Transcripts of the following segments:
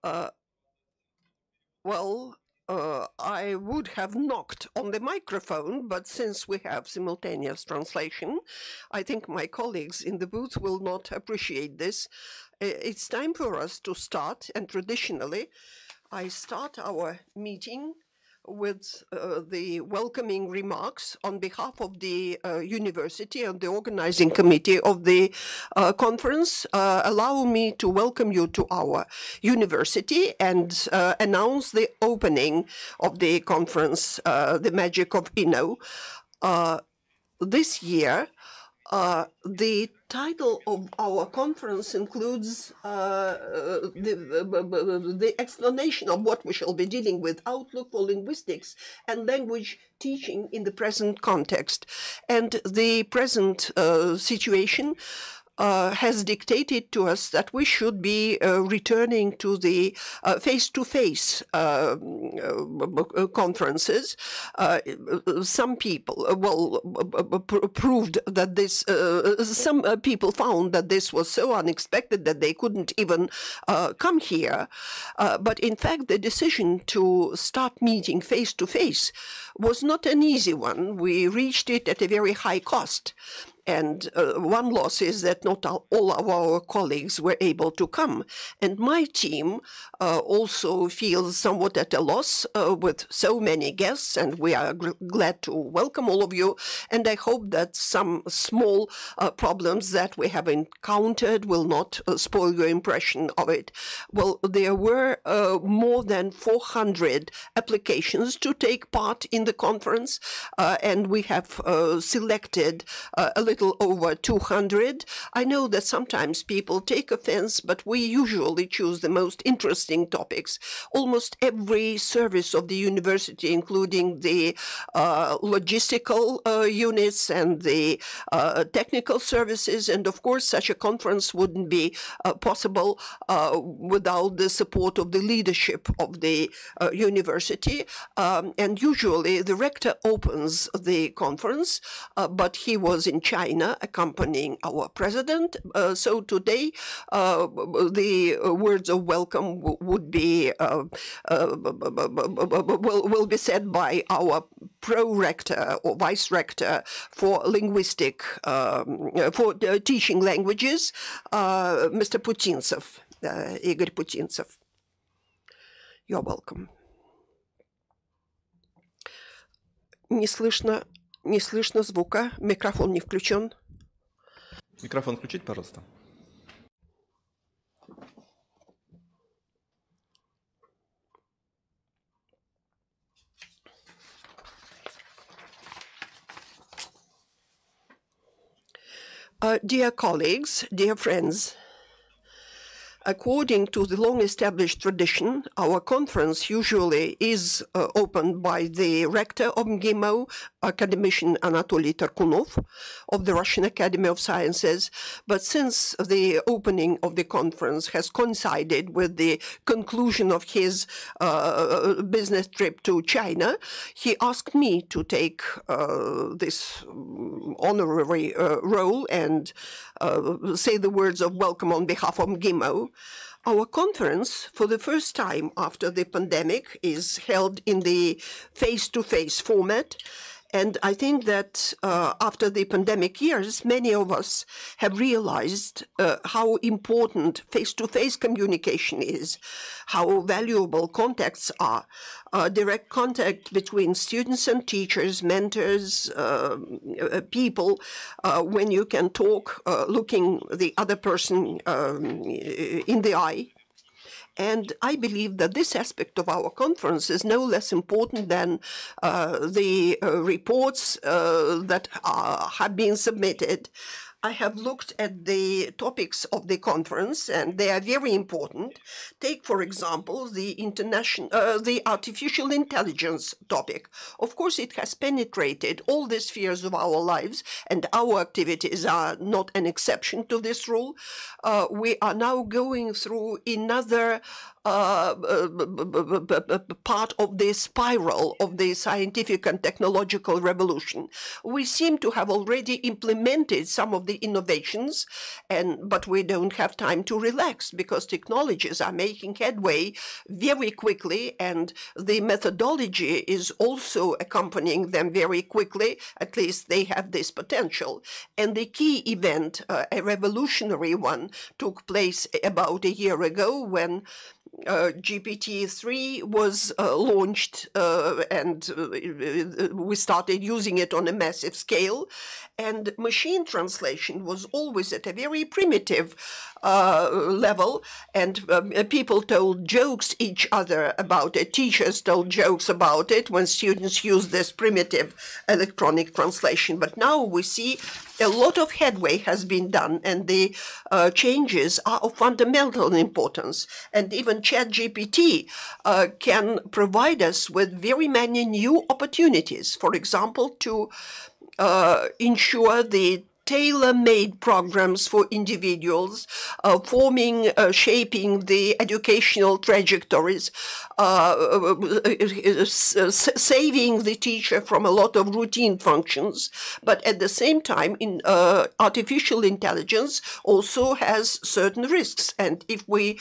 Uh, well, I would have knocked on the microphone, but since we have simultaneous translation, I think my colleagues in the booth will not appreciate this. It's time for us to start, and traditionally, I start our meeting with the welcoming remarks on behalf of the university and the organizing committee of the conference. Allow me to welcome you to our university and announce the opening of the conference, The Magic of Inno. This year, the title of our conference includes the explanation of what we shall be dealing with, outlook for linguistics and language teaching in the present context. And the present situation has dictated to us that we should be returning to the face-to-face conferences. Some people, proved that this, some people found that this was so unexpected that they couldn't even come here. But in fact, the decision to start meeting face-to-face was not an easy one. We reached it at a very high cost. And one loss is that not all of our colleagues were able to come. And my team also feels somewhat at a loss with so many guests, and we are glad to welcome all of you. And I hope that some small problems that we have encountered will not spoil your impression of it. Well, there were more than 400 applications to take part in the conference, and we have selected a little over 200. I know that sometimes people take offense, but we usually choose the most interesting topics. Almost every service of the university, including the logistical units and the technical services, and of course such a conference wouldn't be possible without the support of the leadership of the university. And usually the rector opens the conference, but he was in China accompanying our president. So today the words of welcome would be will be said by our pro-rector or vice-rector for linguistic for teaching languages, Mr. Putintsev, Igor Putintsev. You're welcome. Не слышно звука, микрофон не включен. Микрофон включить, пожалуйста. Dear colleagues, dear friends, according to the long-established tradition, our conference usually is opened by the rector of MGIMO, academician Anatoly Tarkunov of the Russian Academy of Sciences. But since the opening of the conference has coincided with the conclusion of his business trip to China, he asked me to take this honorary role and say the words of welcome on behalf of MGIMO. Our conference, for the first time after the pandemic, is held in the face-to-face format. And I think that after the pandemic years, many of us have realized how important face-to-face communication is, how valuable contacts are, direct contact between students and teachers, mentors, people, when you can talk looking the other person in the eye. And I believe that this aspect of our conference is no less important than the reports that have been submitted. I have looked at the topics of the conference, and they are very important. Take, for example, the artificial intelligence topic. Of course, it has penetrated all the spheres of our lives, and our activities are not an exception to this rule. We are now going through another part of the spiral of the scientific and technological revolution. We seem to have already implemented some of the innovations, but we don't have time to relax because technologies are making headway very quickly, and the methodology is also accompanying them very quickly. At least they have this potential. And the key event, a revolutionary one, took place about a year ago when GPT-3 was launched, and we started using it on a massive scale. And machine translation was always at a very primitive level, and people told jokes each other about it. Teachers told jokes about it when students used this primitive electronic translation. But now we see a lot of headway has been done, and the changes are of fundamental importance. And even ChatGPT can provide us with very many new opportunities. For example, to ensure the tailor-made programs for individuals, shaping the educational trajectories, saving the teacher from a lot of routine functions. But at the same time, artificial intelligence also has certain risks. And if we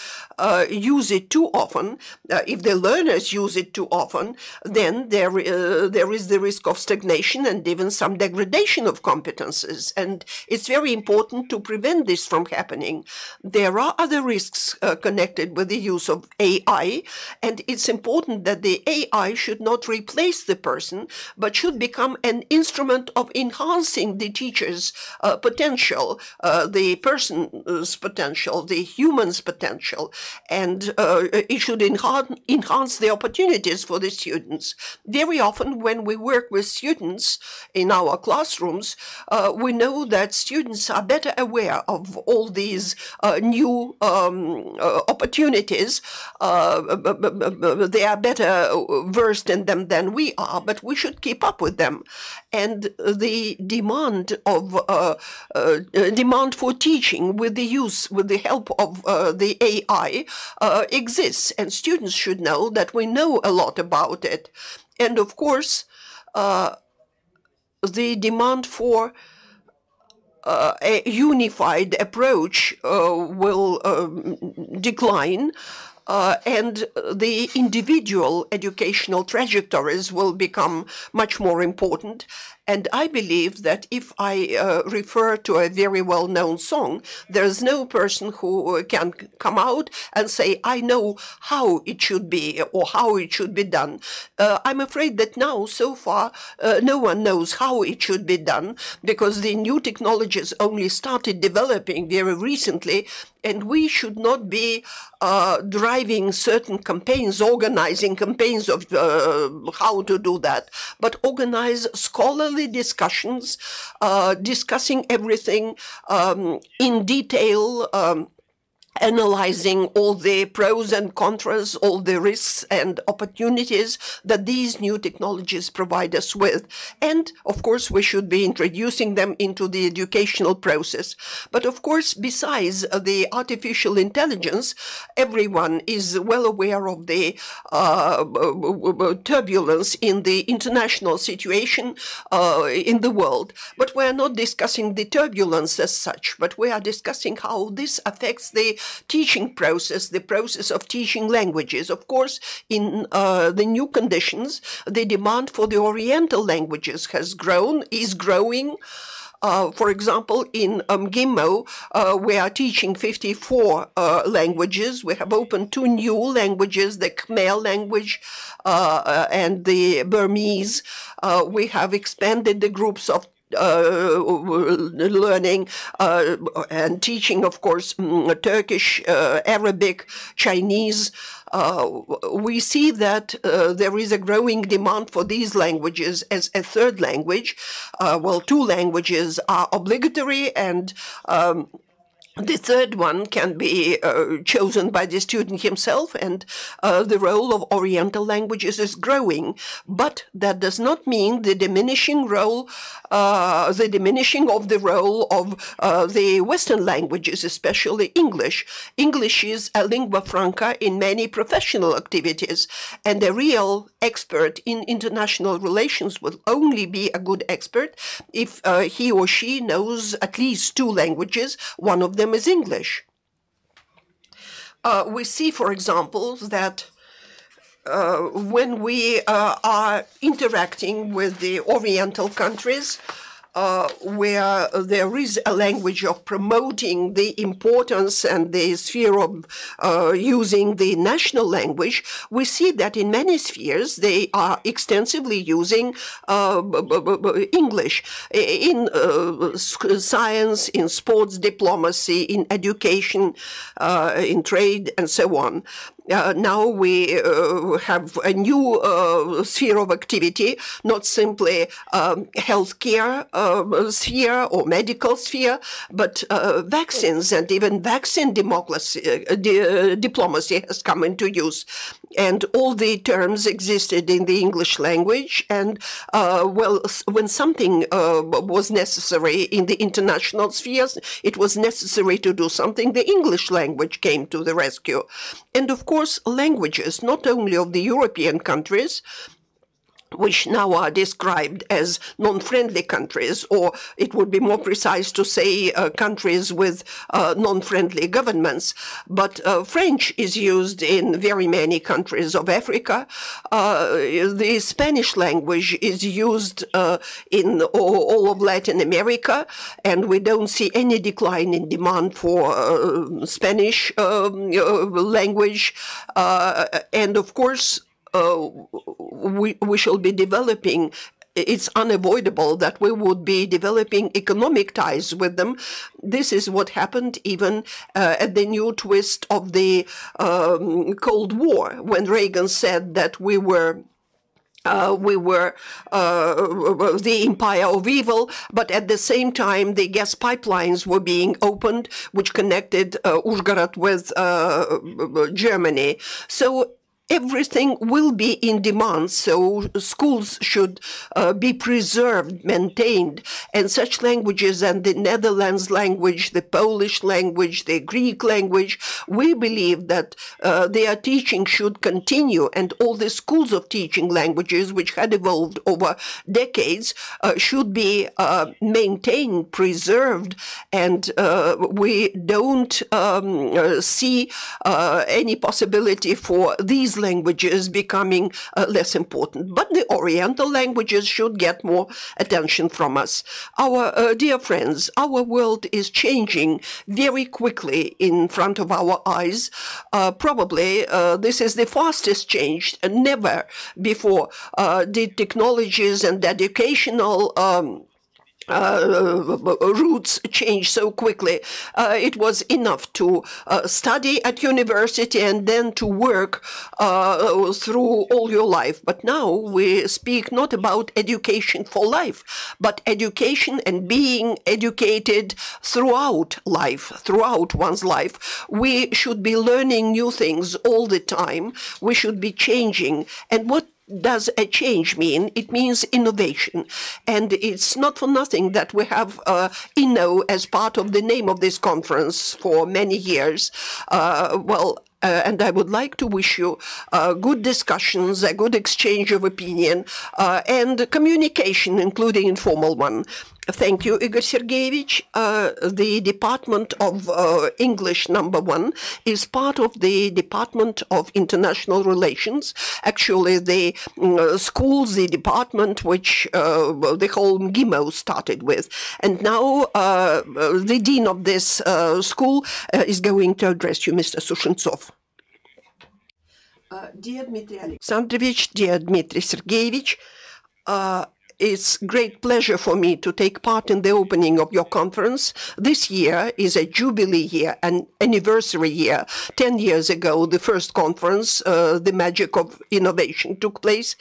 use it too often, if the learners use it too often, then there is the risk of stagnation and even some degradation of competences. And it's very important to prevent this from happening. There are other risks connected with the use of AI, and it's important that the AI should not replace the person, but should become an instrument of enhancing the teacher's potential, the person's potential, the human's potential, and it should enhance the opportunities for the students. Very often when we work with students in our classrooms, we know that students are better aware of all these new opportunities. They are better versed in them than we are, but we should keep up with them. And the demand for teaching with the help of the AI exists, and students should know that we know a lot about it. And of course, the demand for a unified approach will decline, and the individual educational trajectories will become much more important. And I believe that if I refer to a very well-known song, there's no person who can come out and say, I know how it should be or how it should be done. I'm afraid that now, so far, no one knows how it should be done, because the new technologies only started developing very recently, and we should not be driving certain campaigns, organizing campaigns of how to do that, but organize scholarly discussions, discussing everything in detail, analyzing all the pros and contras, all the risks and opportunities that these new technologies provide us with. And, of course, we should be introducing them into the educational process. But, of course, besides the artificial intelligence, everyone is well aware of the turbulence in the international situation in the world. But we are not discussing the turbulence as such, but we are discussing how this affects the teaching process, the process of teaching languages. Of course, in the new conditions, the demand for the Oriental languages is growing. For example, in MGIMO, we are teaching 54 languages. We have opened 2 new languages, the Khmer language and the Burmese. We have expanded the groups of learning and teaching, of course, Turkish, Arabic, Chinese. We see that there is a growing demand for these languages as a third language. Well, 2 languages are obligatory, and The third one can be chosen by the student himself, and the role of Oriental languages is growing. But that does not mean the diminishing role, the diminishing of the role of the Western languages, especially English. English is a lingua franca in many professional activities, and a real expert in international relations will only be a good expert if he or she knows at least two languages. One of them is English. We see, for example, that when we are interacting with the Oriental countries, where there is a language of promoting the importance and the sphere of using the national language, we see that in many spheres they are extensively using English in science, in sports diplomacy, in education, in trade, and so on. Now we have a new sphere of activity, not simply healthcare sphere or medical sphere, but vaccines, and even vaccine diplomacy has come into use. And all the terms existed in the English language, and well, when something was necessary in the international spheres, it was necessary to do something, the English language came to the rescue. And of course, languages, not only of the European countries, which now are described as non-friendly countries, or it would be more precise to say countries with non-friendly governments. But French is used in very many countries of Africa. The Spanish language is used in all of Latin America, and we don't see any decline in demand for Spanish language. And of course, we shall be developing, it's unavoidable that we would be developing economic ties with them. This is what happened even at the new twist of the Cold War, when Reagan said that we were the empire of evil, but at the same time the gas pipelines were being opened, which connected Uzhhorod with Germany. So everything will be in demand, so schools should be preserved, maintained, and such languages and the Netherlands language, the Polish language, the Greek language, we believe that their teaching should continue, and all the schools of teaching languages which had evolved over decades should be maintained, preserved, and we don't see any possibility for these languages becoming less important. But the Oriental languages should get more attention from us. Our dear friends, our world is changing very quickly in front of our eyes. Probably this is the fastest change. Never before did technologies and educational roots change so quickly. It was enough to study at university and then to work through all your life. But now we speak not about education for life, but education and being educated throughout life, throughout one's life. We should be learning new things all the time. We should be changing. And what does a change mean? It means innovation. And it's not for nothing that we have INNO as part of the name of this conference for many years. And I would like to wish you good discussions, a good exchange of opinion, and communication, including informal one. Thank you, Igor Sergeyevich. The Department of English #1 is part of the Department of International Relations. Actually, the schools, the department which the whole MGIMO started with. And now the dean of this school is going to address you, Mr. Sushentsov. Dear Dmitry Alexandrovich, dear Dmitry Sergeyevich, it's great pleasure for me to take part in the opening of your conference. This year is a jubilee year, an anniversary year. 10 years ago, the first conference, The Magic of Innovation, took place.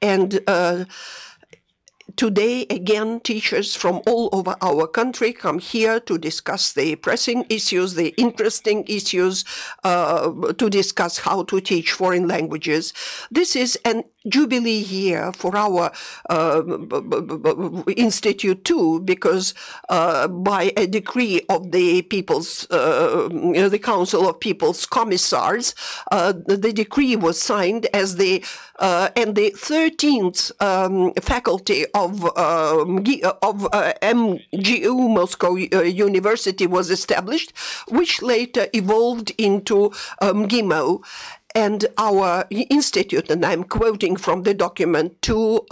And Today, again, teachers from all over our country come here to discuss the pressing issues, the interesting issues, to discuss how to teach foreign languages. This is an jubilee year for our institute too, because by a decree of the the Council of People's Commissars, the decree was signed as and the 13th faculty of MGIMO Moscow University was established, which later evolved into MGIMO. And our institute, and I'm quoting from the document, to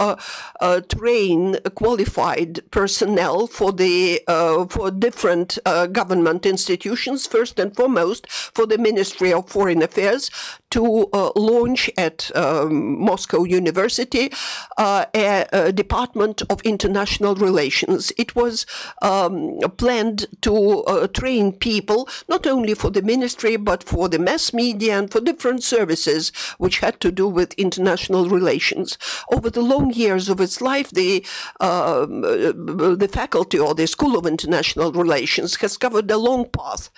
train qualified personnel for different government institutions, first and foremost for the Ministry of Foreign Affairs, to launch at Moscow University a Department of International Relations. It was planned to train people not only for the ministry but for the mass media and for different services which had to do with international relations. Over the long years of its life, the faculty or the School of International Relations has covered a long path.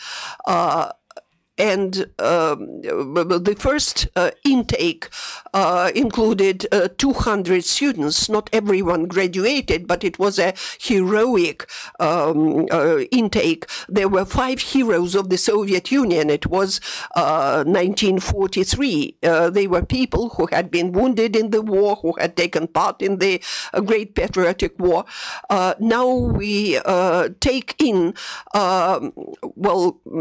And the first intake included 200 students. Not everyone graduated, but it was a heroic intake. There were 5 heroes of the Soviet Union. It was 1943. They were people who had been wounded in the war, who had taken part in the Great Patriotic War. Now we take in,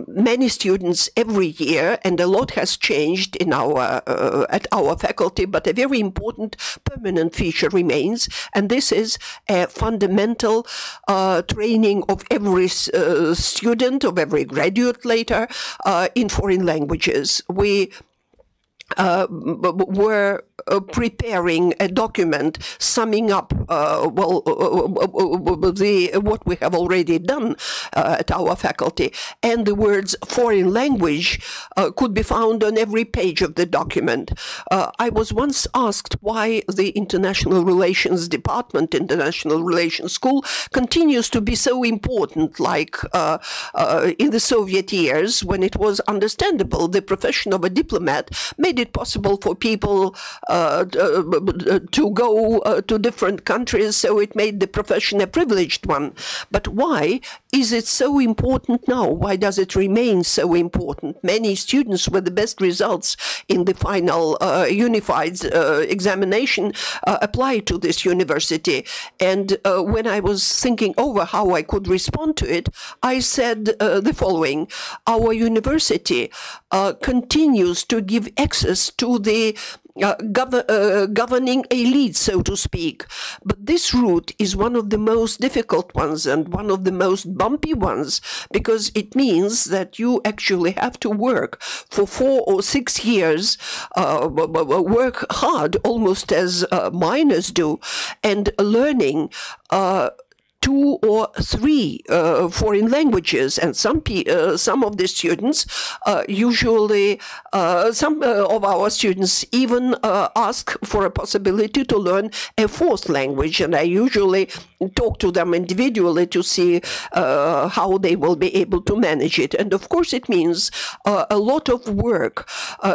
many students every year, and a lot has changed in at our faculty, but a very important permanent feature remains, and this is a fundamental training of every student, of every graduate later, in foreign languages. We were preparing a document summing up what we have already done at our faculty, and the words foreign language could be found on every page of the document. I was once asked why the International Relations Department, International Relations School, continues to be so important, like in the Soviet years, when it was understandable the profession of a diplomat made it possible for people to go to different countries, so it made the profession a privileged one. But why is it so important now? Why does it remain so important? Many students with the best results in the final unified examination apply to this university. And when I was thinking over how I could respond to it, I said the following: our university continues to give access to the governing elite, so to speak. But this route is one of the most difficult ones and one of the most bumpy ones, because it means that you actually have to work for 4 or 6 years, work hard, almost as minors do, and learning 2 or 3 foreign languages, and some of the students usually, some of our students even ask for a possibility to learn a 4th language, and I usually talk to them individually to see how they will be able to manage it. And of course it means a lot of work.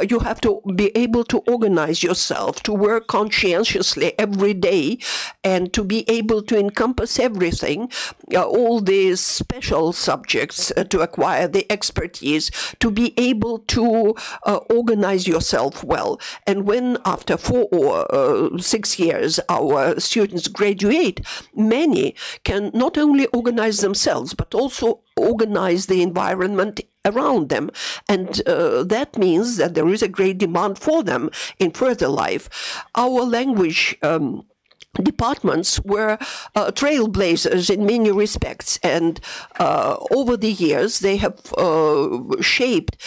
You have to be able to organize yourself, to work conscientiously every day, and to be able to encompass everything, all these special subjects, to acquire the expertise, to be able to organize yourself well. And when after 4 or 6 years our students graduate, many can not only organize themselves but also organize the environment around them, and that means that there is a great demand for them in further life. Our language departments were trailblazers in many respects, and over the years they have shaped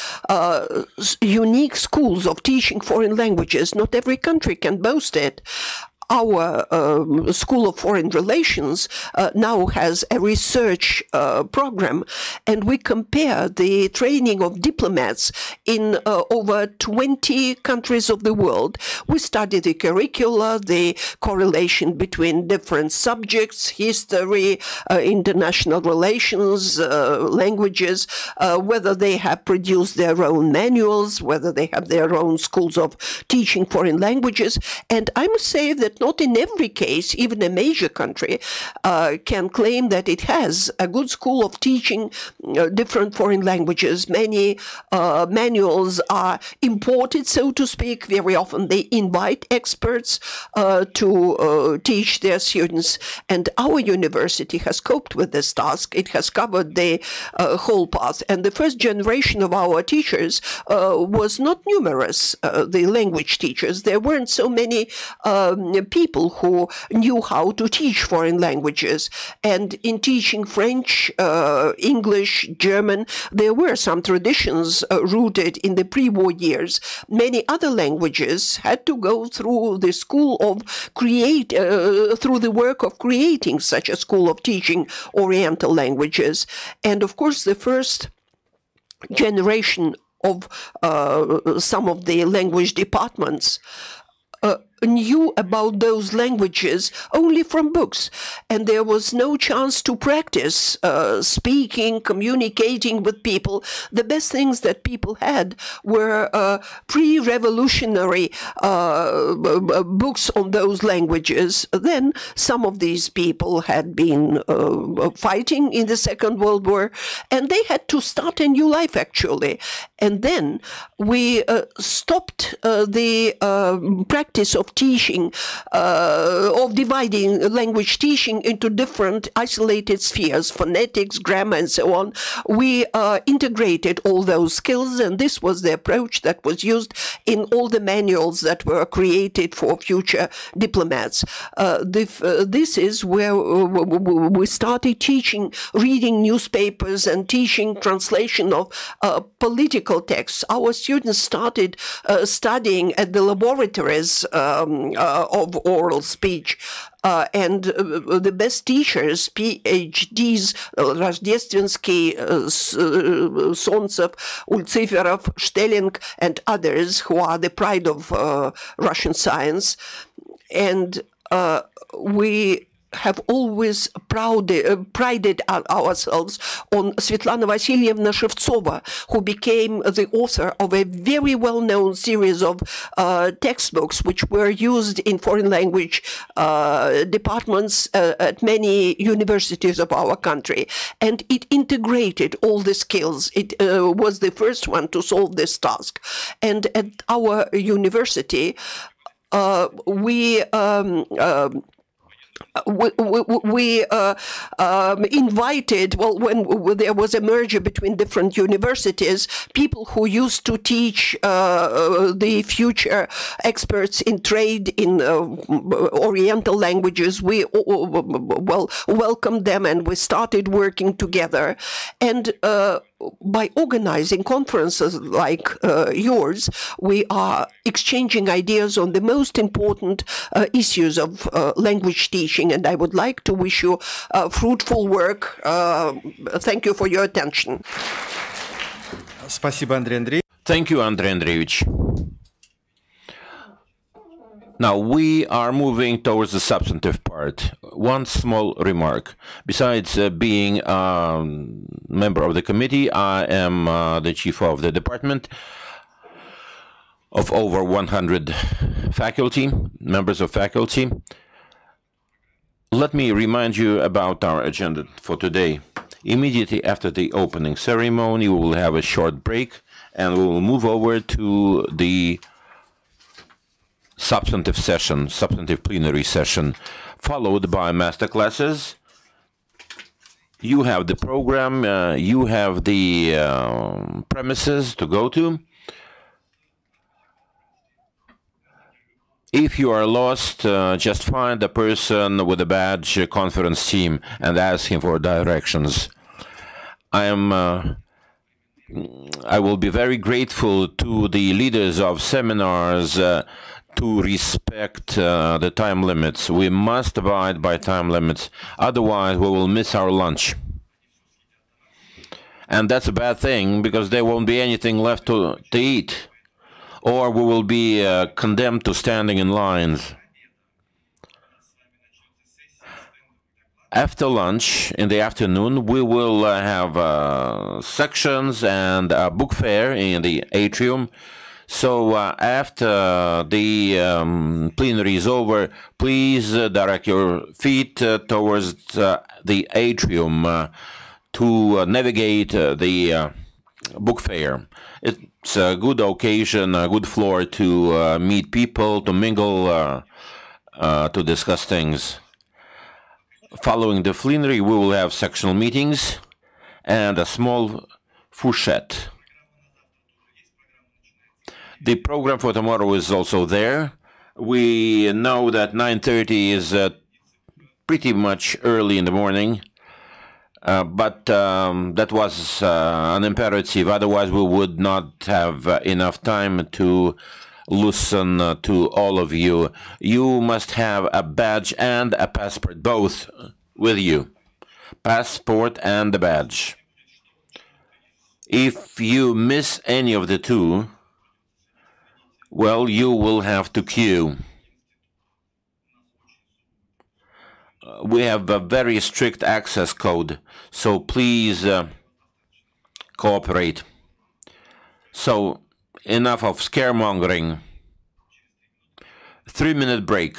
unique schools of teaching foreign languages. Not every country can boast it. our School of Foreign Relations now has a research program, and we compare the training of diplomats in over 20 countries of the world. We study the curricula, the correlation between different subjects, history, international relations, languages, whether they have produced their own manuals, whether they have their own schools of teaching foreign languages. And I must say that not in every case, even a major country, can claim that it has a good school of teaching different foreign languages. Many manuals are imported, so to speak. Very often they invite experts to teach their students. And our university has coped with this task. It has covered the whole path. And the first generation of our teachers was not numerous, the language teachers. There weren't so many people who knew how to teach foreign languages. And in teaching French, English, German, there were some traditions rooted in the pre-war years. Many other languages had to go through the school of through the work of creating such a school of teaching Oriental languages. And of course, the first generation of some of the language departments knew about those languages only from books, and there was no chance to practice speaking, communicating with people. The best things that people had were pre-revolutionary books on those languages. Then some of these people had been fighting in the Second World War, and they had to start a new life, actually. And then we stopped the practice of teaching, of dividing language teaching into different isolated spheres, phonetics, grammar, and so on. We integrated all those skills, and this was the approach that was used in all the manuals that were created for future diplomats. This is where we started teaching, reading newspapers and teaching translation of political texts. Our students started studying at the laboratories of oral speech. And the best teachers, PhDs, Rождественский, Solntsev, Ultsiferov, Stelling, and others, who are the pride of Russian science. And we have always prided ourselves on Svetlana Vasilyevna Shevtsova, who became the author of a very well-known series of textbooks which were used in foreign language departments at many universities of our country. And it integrated all the skills. It was the first one to solve this task. And at our university, we invited, well, when there was a merger between different universities, people who used to teach the future experts in trade in Oriental languages. We welcomed them, and we started working together. And by organizing conferences like yours, we are exchanging ideas on the most important issues of language teaching, and I would like to wish you fruitful work. Thank you for your attention. Спасибо, Андрей Андреевич. Thank you, Andrey Andreevich. Now, we are moving towards the substantive part. One small remark. Besides being a member of the committee, I am the chief of the department of over 100 faculty, members of faculty. Let me remind you about our agenda for today. Immediately after the opening ceremony, we will have a short break, and we will move over to the substantive session, substantive plenary session, followed by master classes. You have the program, you have the premises to go to. If you are lost, just find a person with a badge conference team and ask him for directions. I will be very grateful to the leaders of seminars to respect the time limits. We must abide by time limits, otherwise we will miss our lunch. And that's a bad thing, because there won't be anything left to eat, or we will be condemned to standing in lines. After lunch, in the afternoon, we will have sections and a book fair in the atrium. So after the plenary is over, please direct your feet towards the atrium to navigate the book fair. It's a good occasion, a good floor to meet people, to mingle, to discuss things. Following the plenary, we will have sectional meetings and a small fourchette. The program for tomorrow is also there. We know that 9:30 is pretty much early in the morning, but that was an imperative. Otherwise, we would not have enough time to listen to all of you. You must have a badge and a passport, both with you. Passport and a badge. If you miss any of the two, well, you will have to queue. We have a very strict access code, so please cooperate. So, enough of scaremongering. 3-minute break.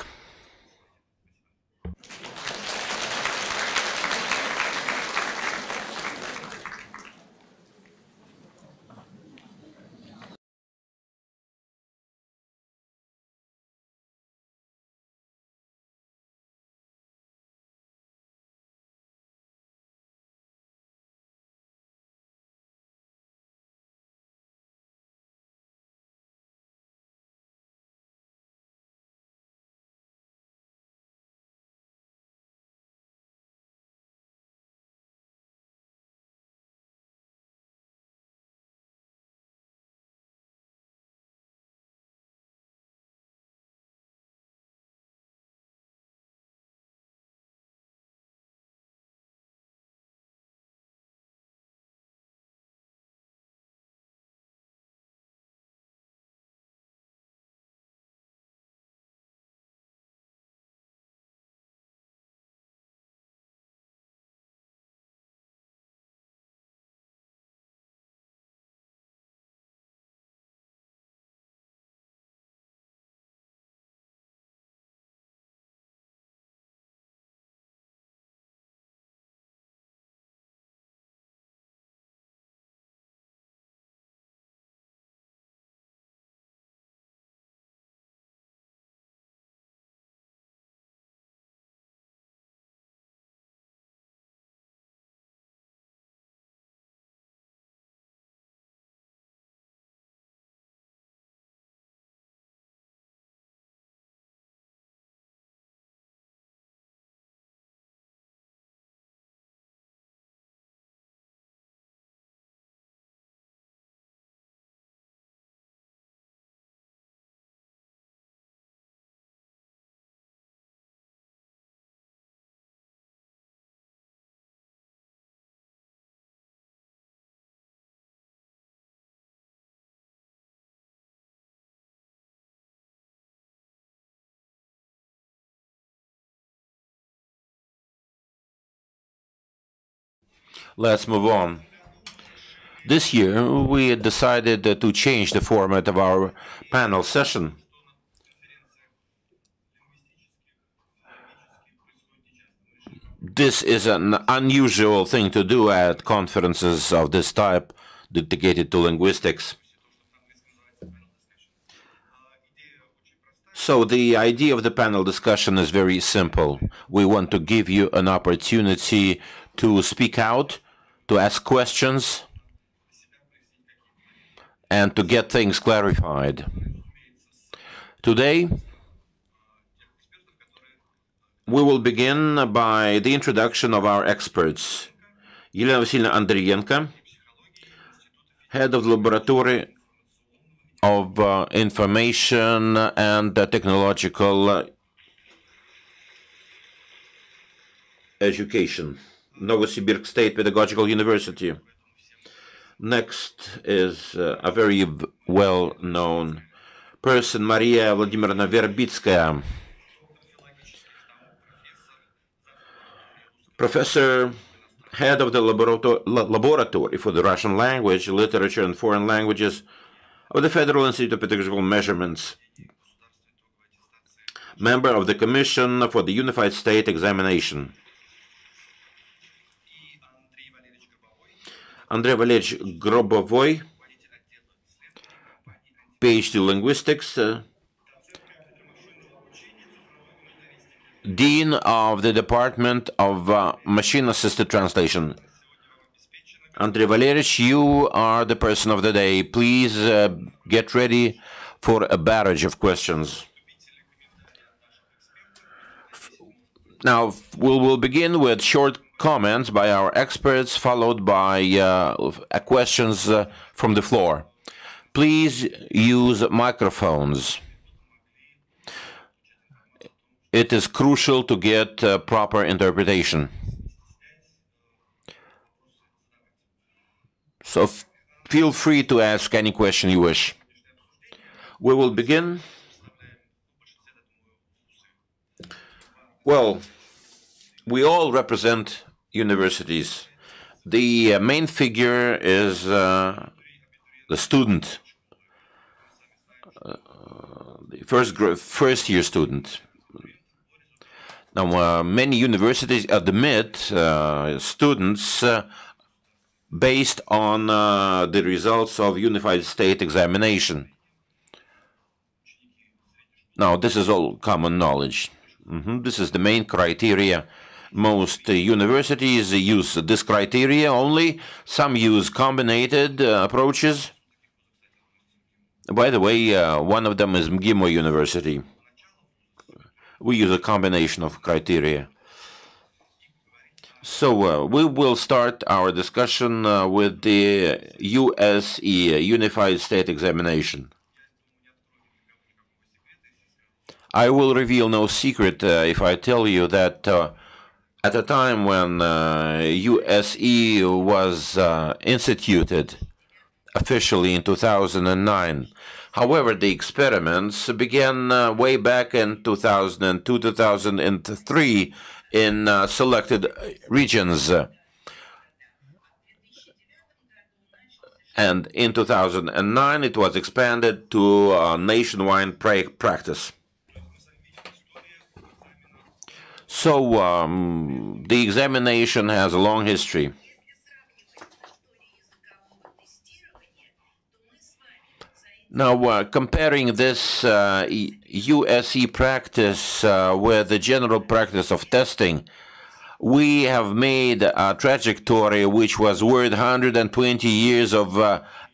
Let's move on. This year, we decided to change the format of our panel session. This is an unusual thing to do at conferences of this type dedicated to linguistics. So the idea of the panel discussion is very simple. We want to give you an opportunity to speak out, to ask questions, and to get things clarified. Today, we will begin by the introduction of our experts. Elena Vasilievna Andriyenko, head of the laboratory of Information and Technological Education, Novosibirsk State Pedagogical University. Next is a very well-known person, Maria Vladimirovna Verbitskaya, professor, head of the laboratory for the Russian language, literature, and foreign languages of the Federal Institute of Pedagogical Measurements, member of the Commission for the Unified State Examination. Andrey Valeryevich Grobovoy, PhD Linguistics, Dean of the Department of Machine-Assisted Translation. Andrey Valeryevich, you are the person of the day. Please get ready for a barrage of questions. Now, we will begin with short comments by our experts, followed by questions from the floor. Please use microphones. It is crucial to get proper interpretation. So feel free to ask any question you wish. We will begin. Well, we all represent universities. The main figure is the student, the first-year student. Now, many universities admit students based on the results of Unified State Examination. Now, this is all common knowledge. This is the main criteria. Most universities use this criteria only. Some use combined approaches. By the way, one of them is MGIMO University. We use a combination of criteria. So we will start our discussion with the USE, Unified State Examination. I will reveal no secret if I tell you that at the time when USE was instituted officially in 2009, however, the experiments began way back in 2002, 2003 in selected regions. And in 2009, it was expanded to nationwide practice. So the examination has a long history. Now, comparing this USE practice with the general practice of testing, we have made a trajectory which was worth 120 years of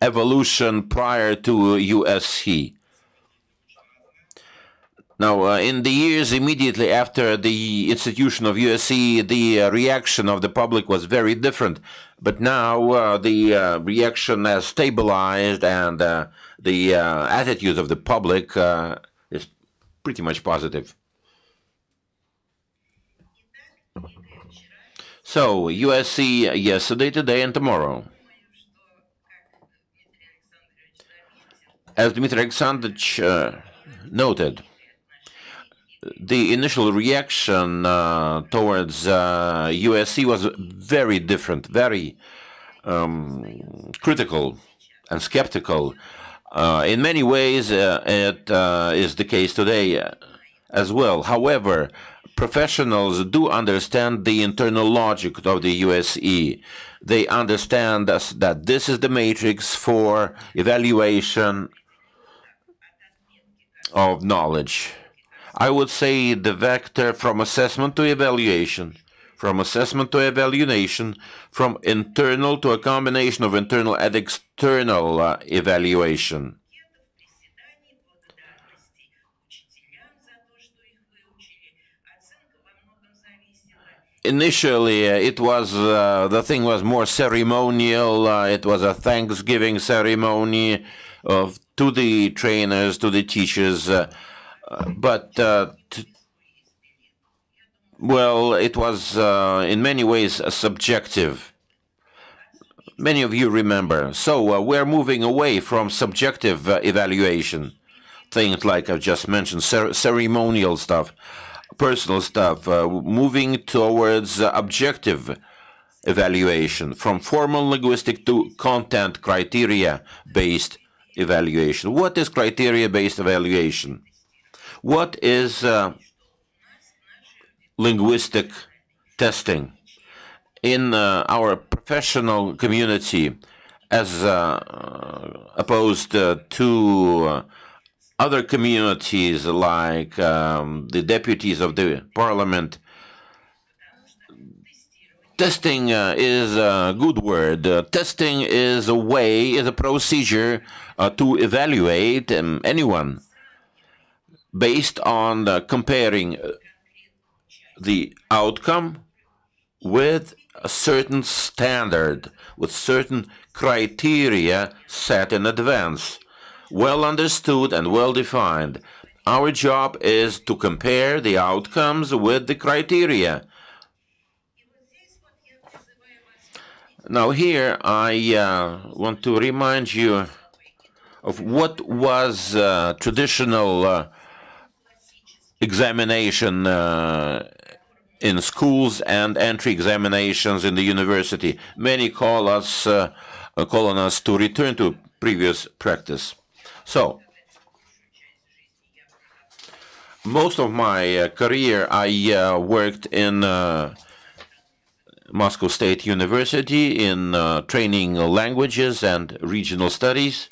evolution prior to USE. Now, in the years immediately after the institution of USE, the reaction of the public was very different. But now the reaction has stabilized, and the attitude of the public is pretty much positive. So, USE yesterday, today, and tomorrow. As Dmitry Alexandrovich noted, the initial reaction towards USE was very different, very critical and skeptical. In many ways, it is the case today as well. However, professionals do understand the internal logic of the USE. They understand that this is the matrix for evaluation of knowledge. I would say the vector from assessment to evaluation, from assessment to evaluation, from internal to a combination of internal and external evaluation. Initially, it was the thing was more ceremonial. It was a Thanksgiving ceremony to the trainers, to the teachers, well, it was in many ways subjective. Many of you remember. So we're moving away from subjective evaluation, things like I've just mentioned, ceremonial stuff, personal stuff, moving towards objective evaluation, from formal linguistic to content criteria-based evaluation. What is criteria-based evaluation? What is linguistic testing? In our professional community, as opposed to other communities like the deputies of the parliament, testing is a good word. Testing is a way, is a procedure to evaluate anyone based on comparing the outcome with a certain standard, with certain criteria set in advance, well understood and well defined. Our job is to compare the outcomes with the criteria. Now here I want to remind you of what was traditional examination in schools and entry examinations in the university. Many call on us to return to previous practice. So, most of my career I worked in Moscow State University in training languages and regional studies.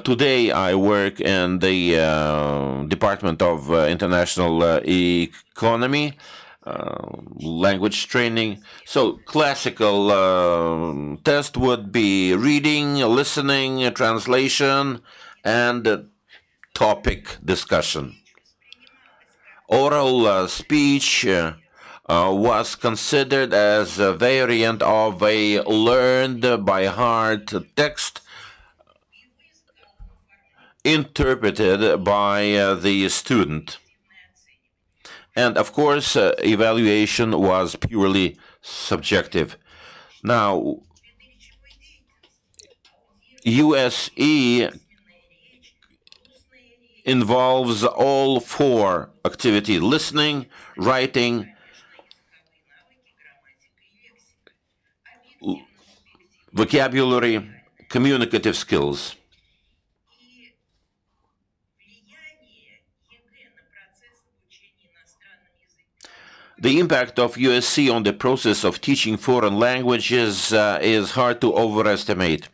Today I work in the Department of International Economy, language training. So classical test would be reading, listening, translation, and topic discussion. Oral speech was considered as a variant of a learned by heart text interpreted by the student. And of course, evaluation was purely subjective. Now, USE involves all four activities: listening, writing, vocabulary, communicative skills. The impact of USC on the process of teaching foreign languages is hard to overestimate.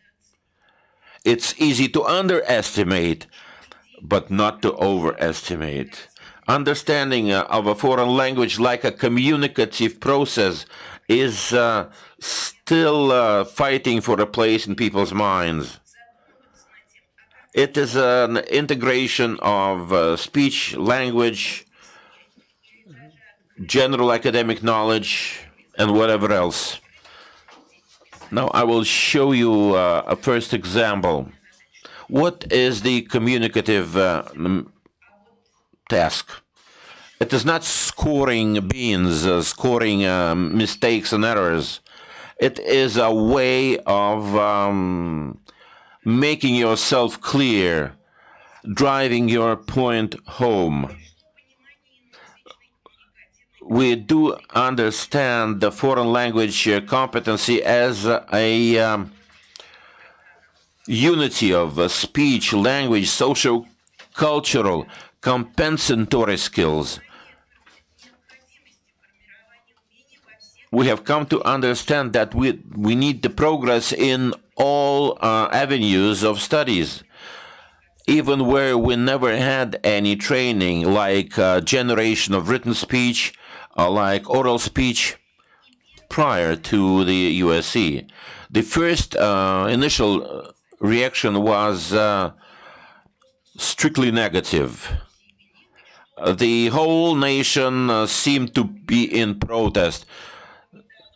It's easy to underestimate, but not to overestimate. Understanding of a foreign language like a communicative process is still fighting for a place in people's minds. It is an integration of speech, language, general academic knowledge, and whatever else. Now I will show you a first example. What is the communicative task? It is not scoring beans, scoring mistakes and errors. It is a way of making yourself clear, driving your point home. We do understand the foreign language competency as a unity of speech, language, social, cultural, compensatory skills. We have come to understand that we need the progress in all avenues of studies, even where we never had any training, like generation of written speech, like oral speech, prior to the USC. The first initial reaction was strictly negative. The whole nation seemed to be in protest.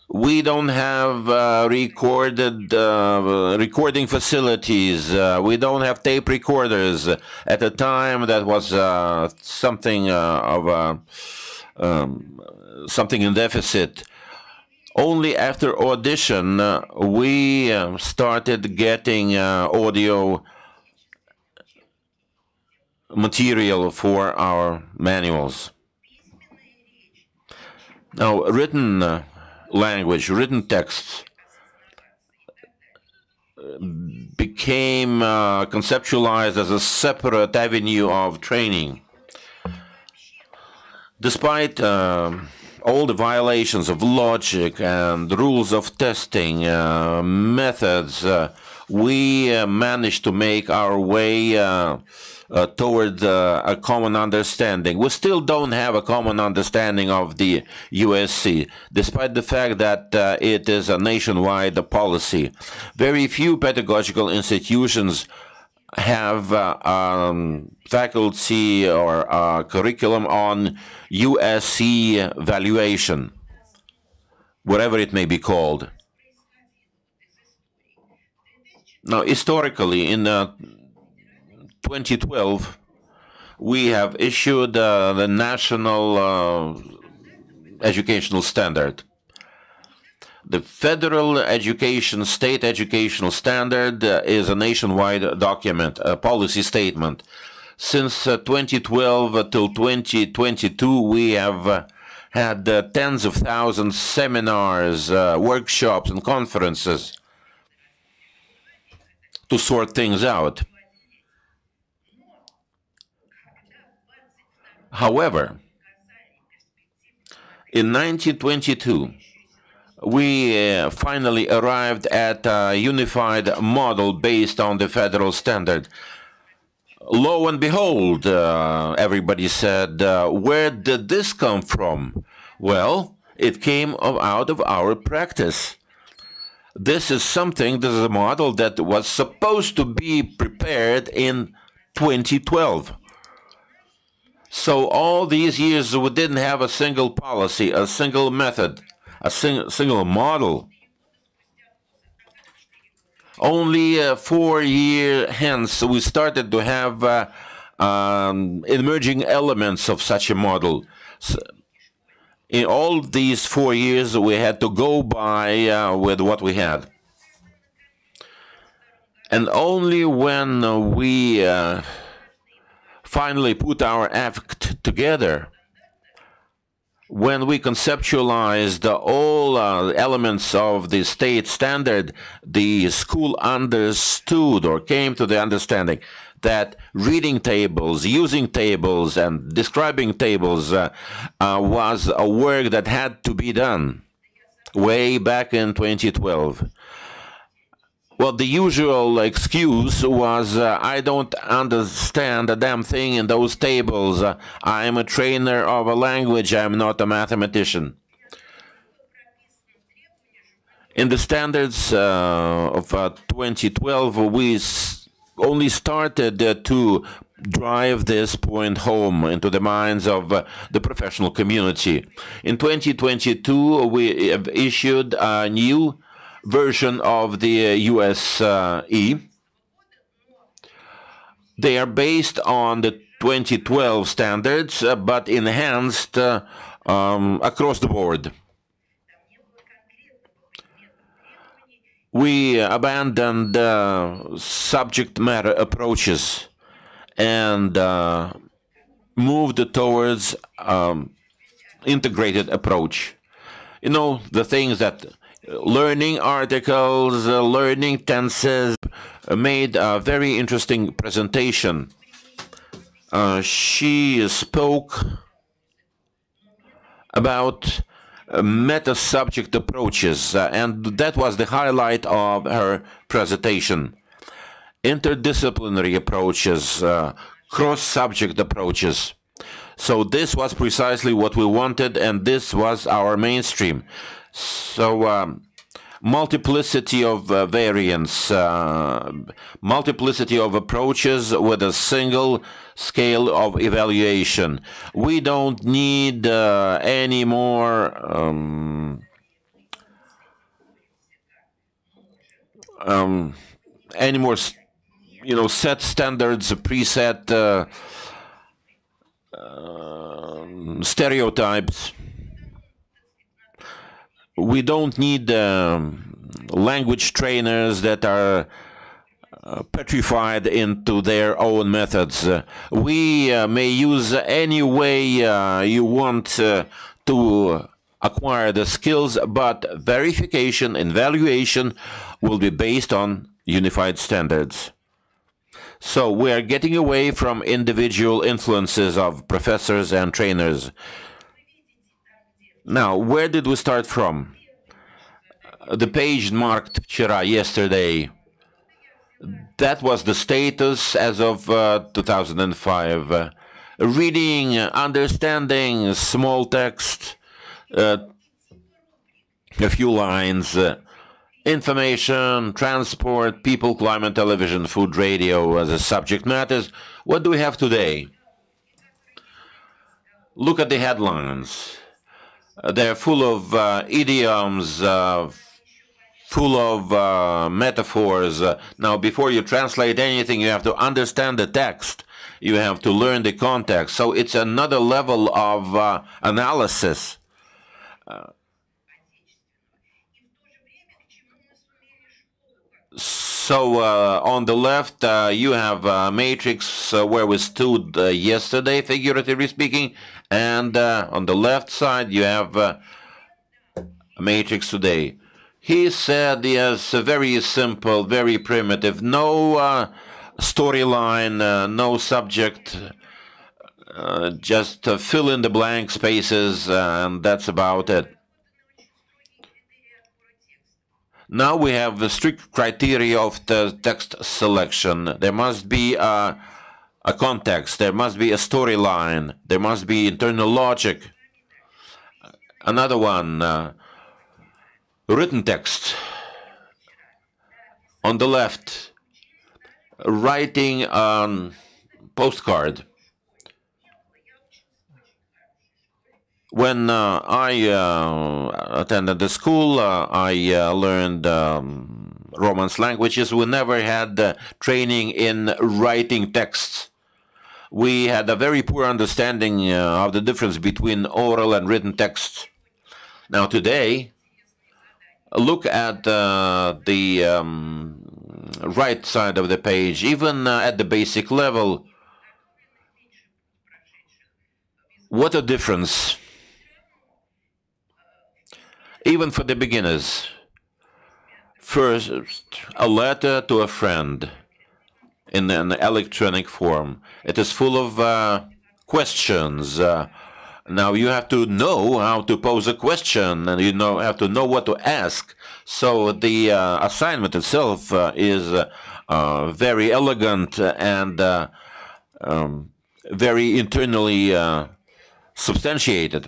We don't have recording facilities. We don't have tape recorders. At the time, that was something of something in deficit. Only after audition, we started getting audio material for our manuals. Now, written language, written texts became conceptualized as a separate avenue of training. Despite all the violations of logic and rules of testing, methods, we managed to make our way toward a common understanding. We still don't have a common understanding of the USC, despite the fact that it is a nationwide policy. Very few pedagogical institutions have faculty or curriculum on USC valuation, whatever it may be called. Now, historically, in 2012, we have issued the national educational standard. The federal education, state educational standard is a nationwide document, a policy statement. Since 2012 till 2022, we have had tens of thousands seminars, workshops, and conferences to sort things out. However, in 1922, we finally arrived at a unified model based on the federal standard. Lo and behold, everybody said, where did this come from? Well, it came out of our practice. This is a model that was supposed to be prepared in 2012. So all these years we didn't have a single policy, a single method, a single model. Only 4 years hence we started to have emerging elements of such a model. So in all these 4 years we had to go by with what we had. And only when we finally put our act together, when we conceptualized all elements of the state standard, the school understood or came to the understanding that reading tables, using tables, and describing tables was a work that had to be done way back in 2012. Well, the usual excuse was, I don't understand a damn thing in those tables. I am a trainer of a language. I am not a mathematician. In the standards of 2012, we only started to drive this point home into the minds of the professional community. In 2022, we have issued a new version of the USE. They are based on the 2012 standards, but enhanced across the board. We abandoned subject matter approaches and moved towards integrated approach. You know, the things that learning articles, learning tenses, made a very interesting presentation. She spoke about meta-subject approaches, and that was the highlight of her presentation. Interdisciplinary approaches, cross-subject approaches. So this was precisely what we wanted, and this was our mainstream. So multiplicity of variants, multiplicity of approaches with a single scale of evaluation. We don't need any more any more, set standards, preset stereotypes. We don't need language trainers that are petrified into their own methods. We may use any way you want to acquire the skills, but verification and evaluation will be based on unified standards. So we are getting away from individual influences of professors and trainers. Now, where did we start from? The page marked yesterday. That was the status as of 2005. Reading, understanding, small text, a few lines, information, transport, people, climate, television, food, radio as a subject matters. What do we have today? Look at the headlines. They're full of idioms, full of metaphors. Now, before you translate anything, you have to understand the text. You have to learn the context. So it's another level of analysis. So on the left, you have a matrix where we stood yesterday, figuratively speaking, and on the left side, you have a matrix today. He said, yes, very simple, very primitive, no storyline, no subject, just fill in the blank spaces, and that's about it. Now we have the strict criteria of the text selection. There must be a context, there must be a storyline, there must be internal logic. Another one, written text. On the left, writing on postcard. When I attended the school, I learned Romance languages. We never had training in writing texts. We had a very poor understanding of the difference between oral and written text. Now today, look at the right side of the page, even at the basic level. What a difference. Even for the beginners. First, a letter to a friend in an electronic form. It is full of questions. Now you have to know how to pose a question, and you have to know what to ask. So the assignment itself is very elegant and very internally substantiated.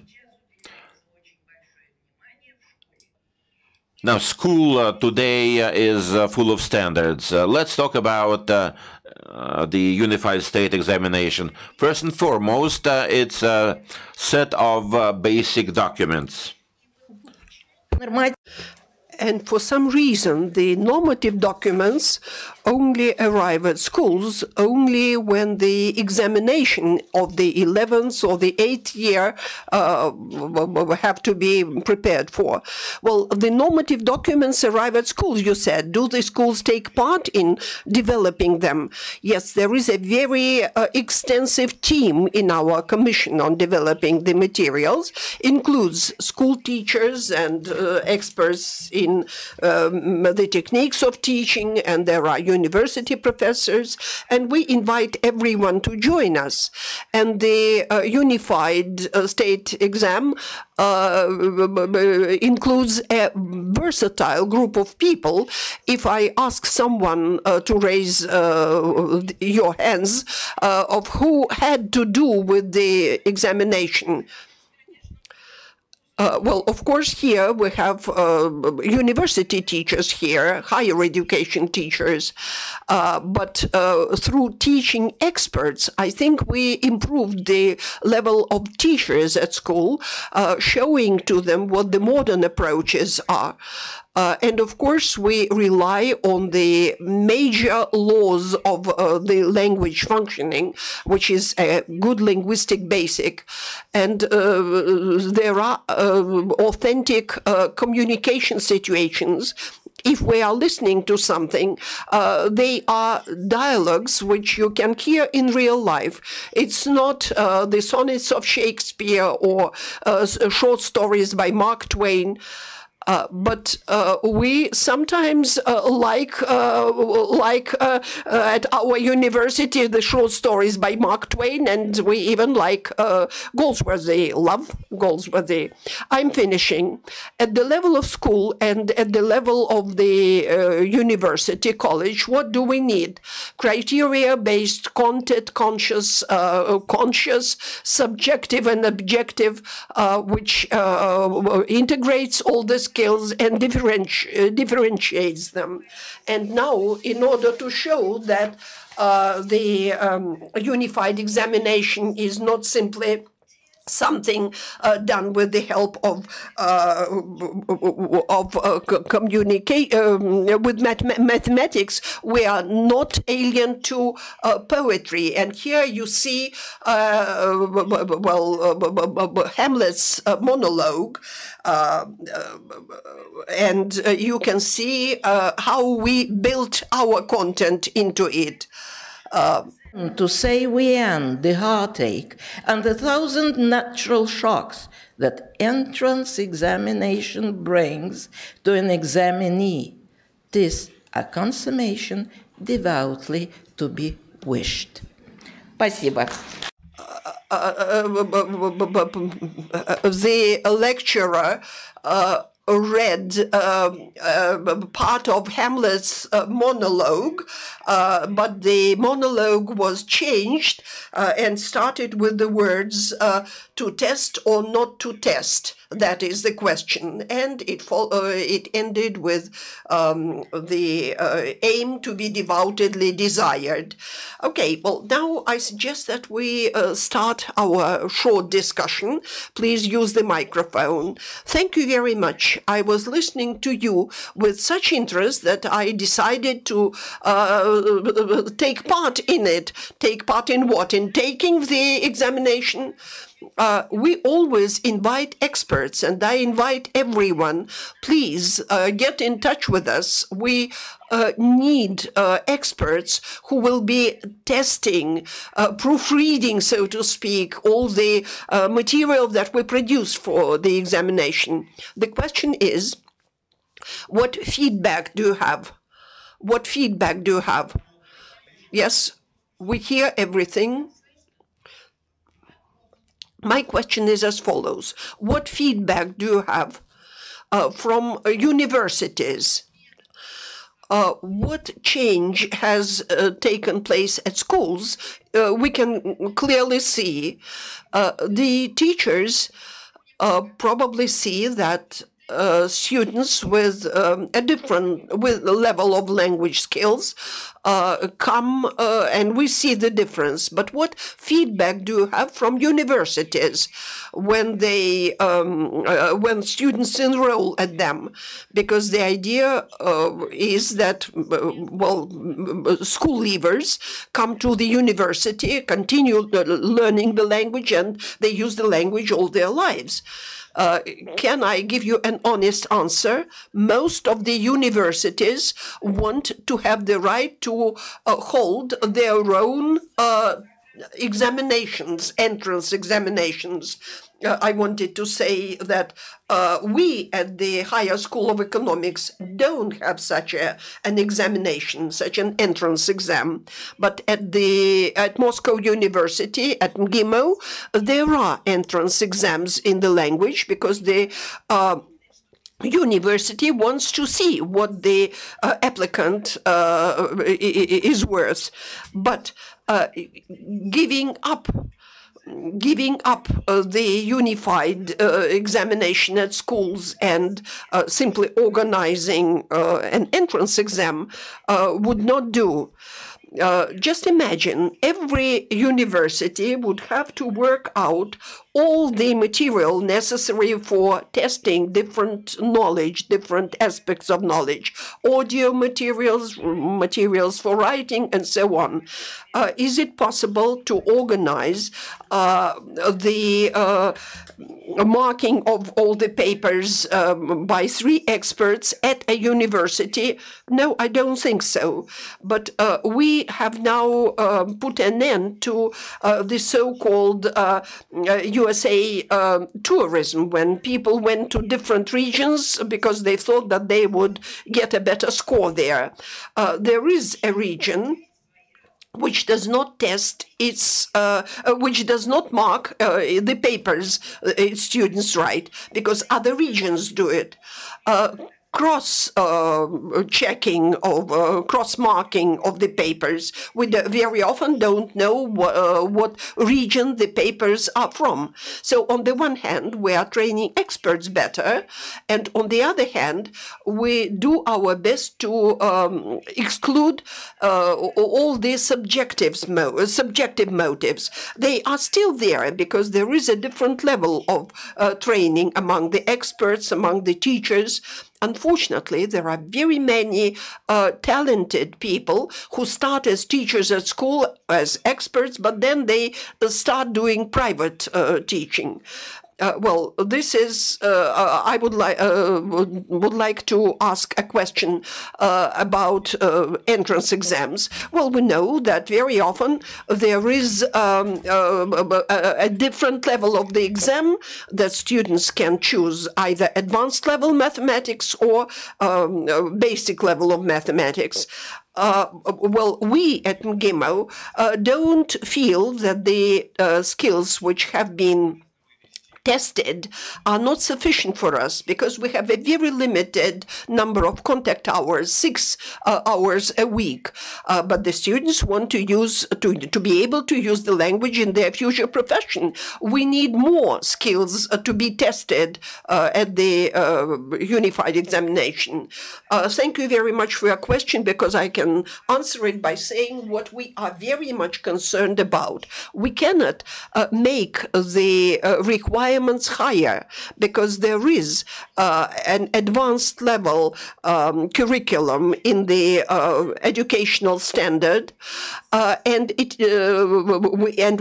Now, school today is full of standards. Let's talk about the Unified State Examination. First and foremost, it's a set of basic documents. And for some reason, the normative documents only arrive at schools only when the examination of the 11th or the 8th year have to be prepared for. Well, the normative documents arrive at schools, you said. Do the schools take part in developing them? Yes, there is a very extensive team in our commission on developing the materials. Includes school teachers and experts in the techniques of teaching, and there are university professors, and we invite everyone to join us. And the unified state exam includes a versatile group of people. If I ask someone to raise your hands of who had to do with the examination, well, of course, here we have university teachers here, higher education teachers, but through teaching experts, I think we improved the level of teachers at school, showing to them what the modern approaches are. And of course, we rely on the major laws of the language functioning, which is a good linguistic basic. And there are authentic communication situations. If we are listening to something, they are dialogues which you can hear in real life. It's not the sonnets of Shakespeare or short stories by Mark Twain. But we sometimes like at our university the short stories by Mark Twain, and we even like Goldsworthy, love Goldsworthy. I'm finishing. At the level of school and at the level of the university, college, what do we need? Criteria-based, content-conscious, subjective and objective, which integrates all the skills and differentiates them. And now, in order to show that the unified examination is not simply something done with the help of mathematics, we are not alien to poetry. And here you see, Hamlet's monologue, and you can see how we built our content into it. To say we end the heartache and the 1,000 natural shocks that entrance examination brings to an examinee. 'Tis a consummation devoutly to be wished. Спасибо. The lecturer read part of Hamlet's monologue, but the monologue was changed and started with the words to test or not to test. That is the question. And it ended with the aim to be devoutedly desired. Okay, well, now I suggest that we start our short discussion. Please use the microphone. Thank you very much. I was listening to you with such interest that I decided to take part in it. Take part in what? In taking the examination? We always invite experts, and I invite everyone. Please get in touch with us. We need experts who will be testing, proofreading, so to speak, all the material that we produce for the examination. The question is, what feedback do you have? What feedback do you have? Yes, we hear everything. My question is as follows. What feedback do you have from universities? What change has taken place at schools? We can clearly see the teachers probably see that students with a different level of language skills come and we see the difference. But what feedback do you have from universities when they when students enroll at them? Because the idea is that school leavers come to the university, continue learning the language, and they use the language all their lives. Can I give you an honest answer? Most of the universities want to have the right to hold their own examinations, entrance examinations. I wanted to say that we at the Higher School of Economics don't have such an examination, such an entrance exam. But at Moscow University, at MGIMO, there are entrance exams in the language because the university wants to see what the applicant is worth. But giving up the unified examination at schools and simply organizing an entrance exam would not do. Just imagine every university would have to work out all the material necessary for testing different knowledge, different aspects of knowledge, audio materials, materials for writing, and so on. Is it possible to organize the marking of all the papers by 3 experts at a university? No, I don't think so. But we have now put an end to the so-called USA tourism, when people went to different regions because they thought that they would get a better score there. There is a region which does not test its, which does not mark the papers its students write, because other regions do it. Cross-checking of cross-marking of the papers. We very often don't know what region the papers are from. So on the one hand, we are training experts better, and on the other hand, we do our best to exclude all the subjective motives. They are still there because there is a different level of training among the experts, among the teachers. Unfortunately, there are very many talented people who start as teachers at school, as experts, but then they start doing private teaching. Well, this is, I would like to ask a question about entrance exams. Well, we know that very often there is a different level of the exam that students can choose, either advanced level mathematics or basic level of mathematics. Well, we at MGIMO don't feel that the skills which have been tested are not sufficient for us, because we have a very limited number of contact hours, 6 hours a week. But the students want to use to be able to use the language in their future profession. We need more skills to be tested at the unified examination. Thank you very much for your question, because I can answer it by saying what we are very much concerned about. We cannot make the requirements higher, because there is an advanced level curriculum in the educational standard, and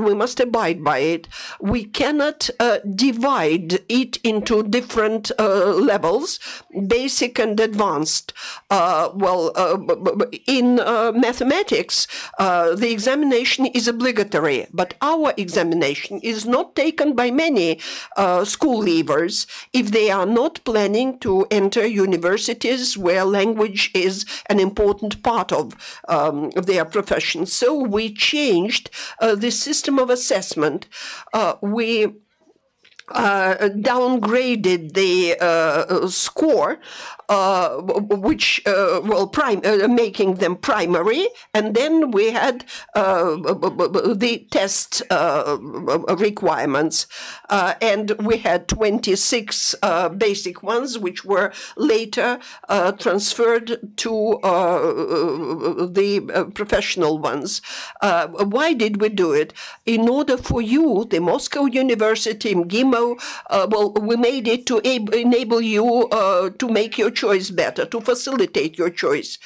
we must abide by it. We cannot divide it into different levels, basic and advanced. In mathematics, the examination is obligatory, but our examination is not taken by many school leavers if they are not planning to enter universities where language is an important part of their profession. So we changed the system of assessment. We downgraded the score, which making them primary, and then we had the test requirements, and we had 26 basic ones, which were later transferred to the professional ones. Why did we do it? In order for you, the Moscow University, MGIMO, we made it to enable you to make your choice better, to facilitate your choice.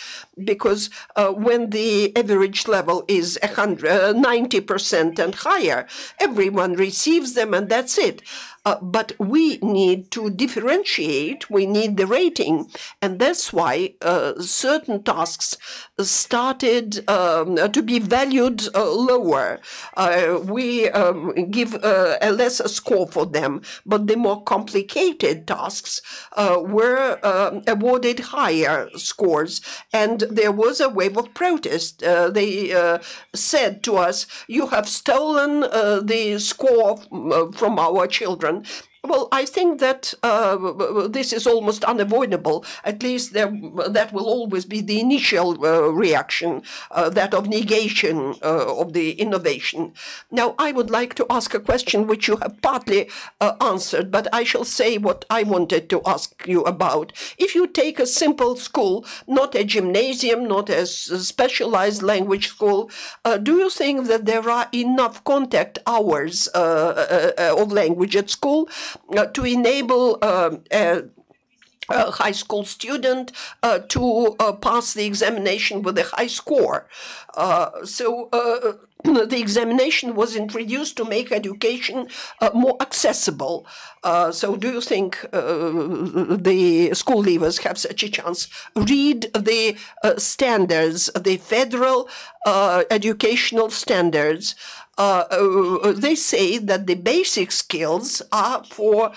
Because when the average level is 90% and higher, everyone receives them and that's it. But we need to differentiate, we need the rating, and that's why certain tasks started to be valued lower. We give a lesser score for them, but the more complicated tasks were awarded higher scores, and there was a wave of protest. They said to us, "You have stolen the score from our children." Well, I think that this is almost unavoidable. At least that will always be the initial reaction, that of negation of the innovation. Now, I would like to ask a question which you have partly answered, but I shall say what I wanted to ask you about. If you take a simple school, not a gymnasium, not a specialized language school, do you think that there are enough contact hours of language at school to enable a high school student to pass the examination with a high score? The examination was introduced to make education more accessible. So do you think the school leavers have such a chance? Read the standards, the federal educational standards. They say that the basic skills are for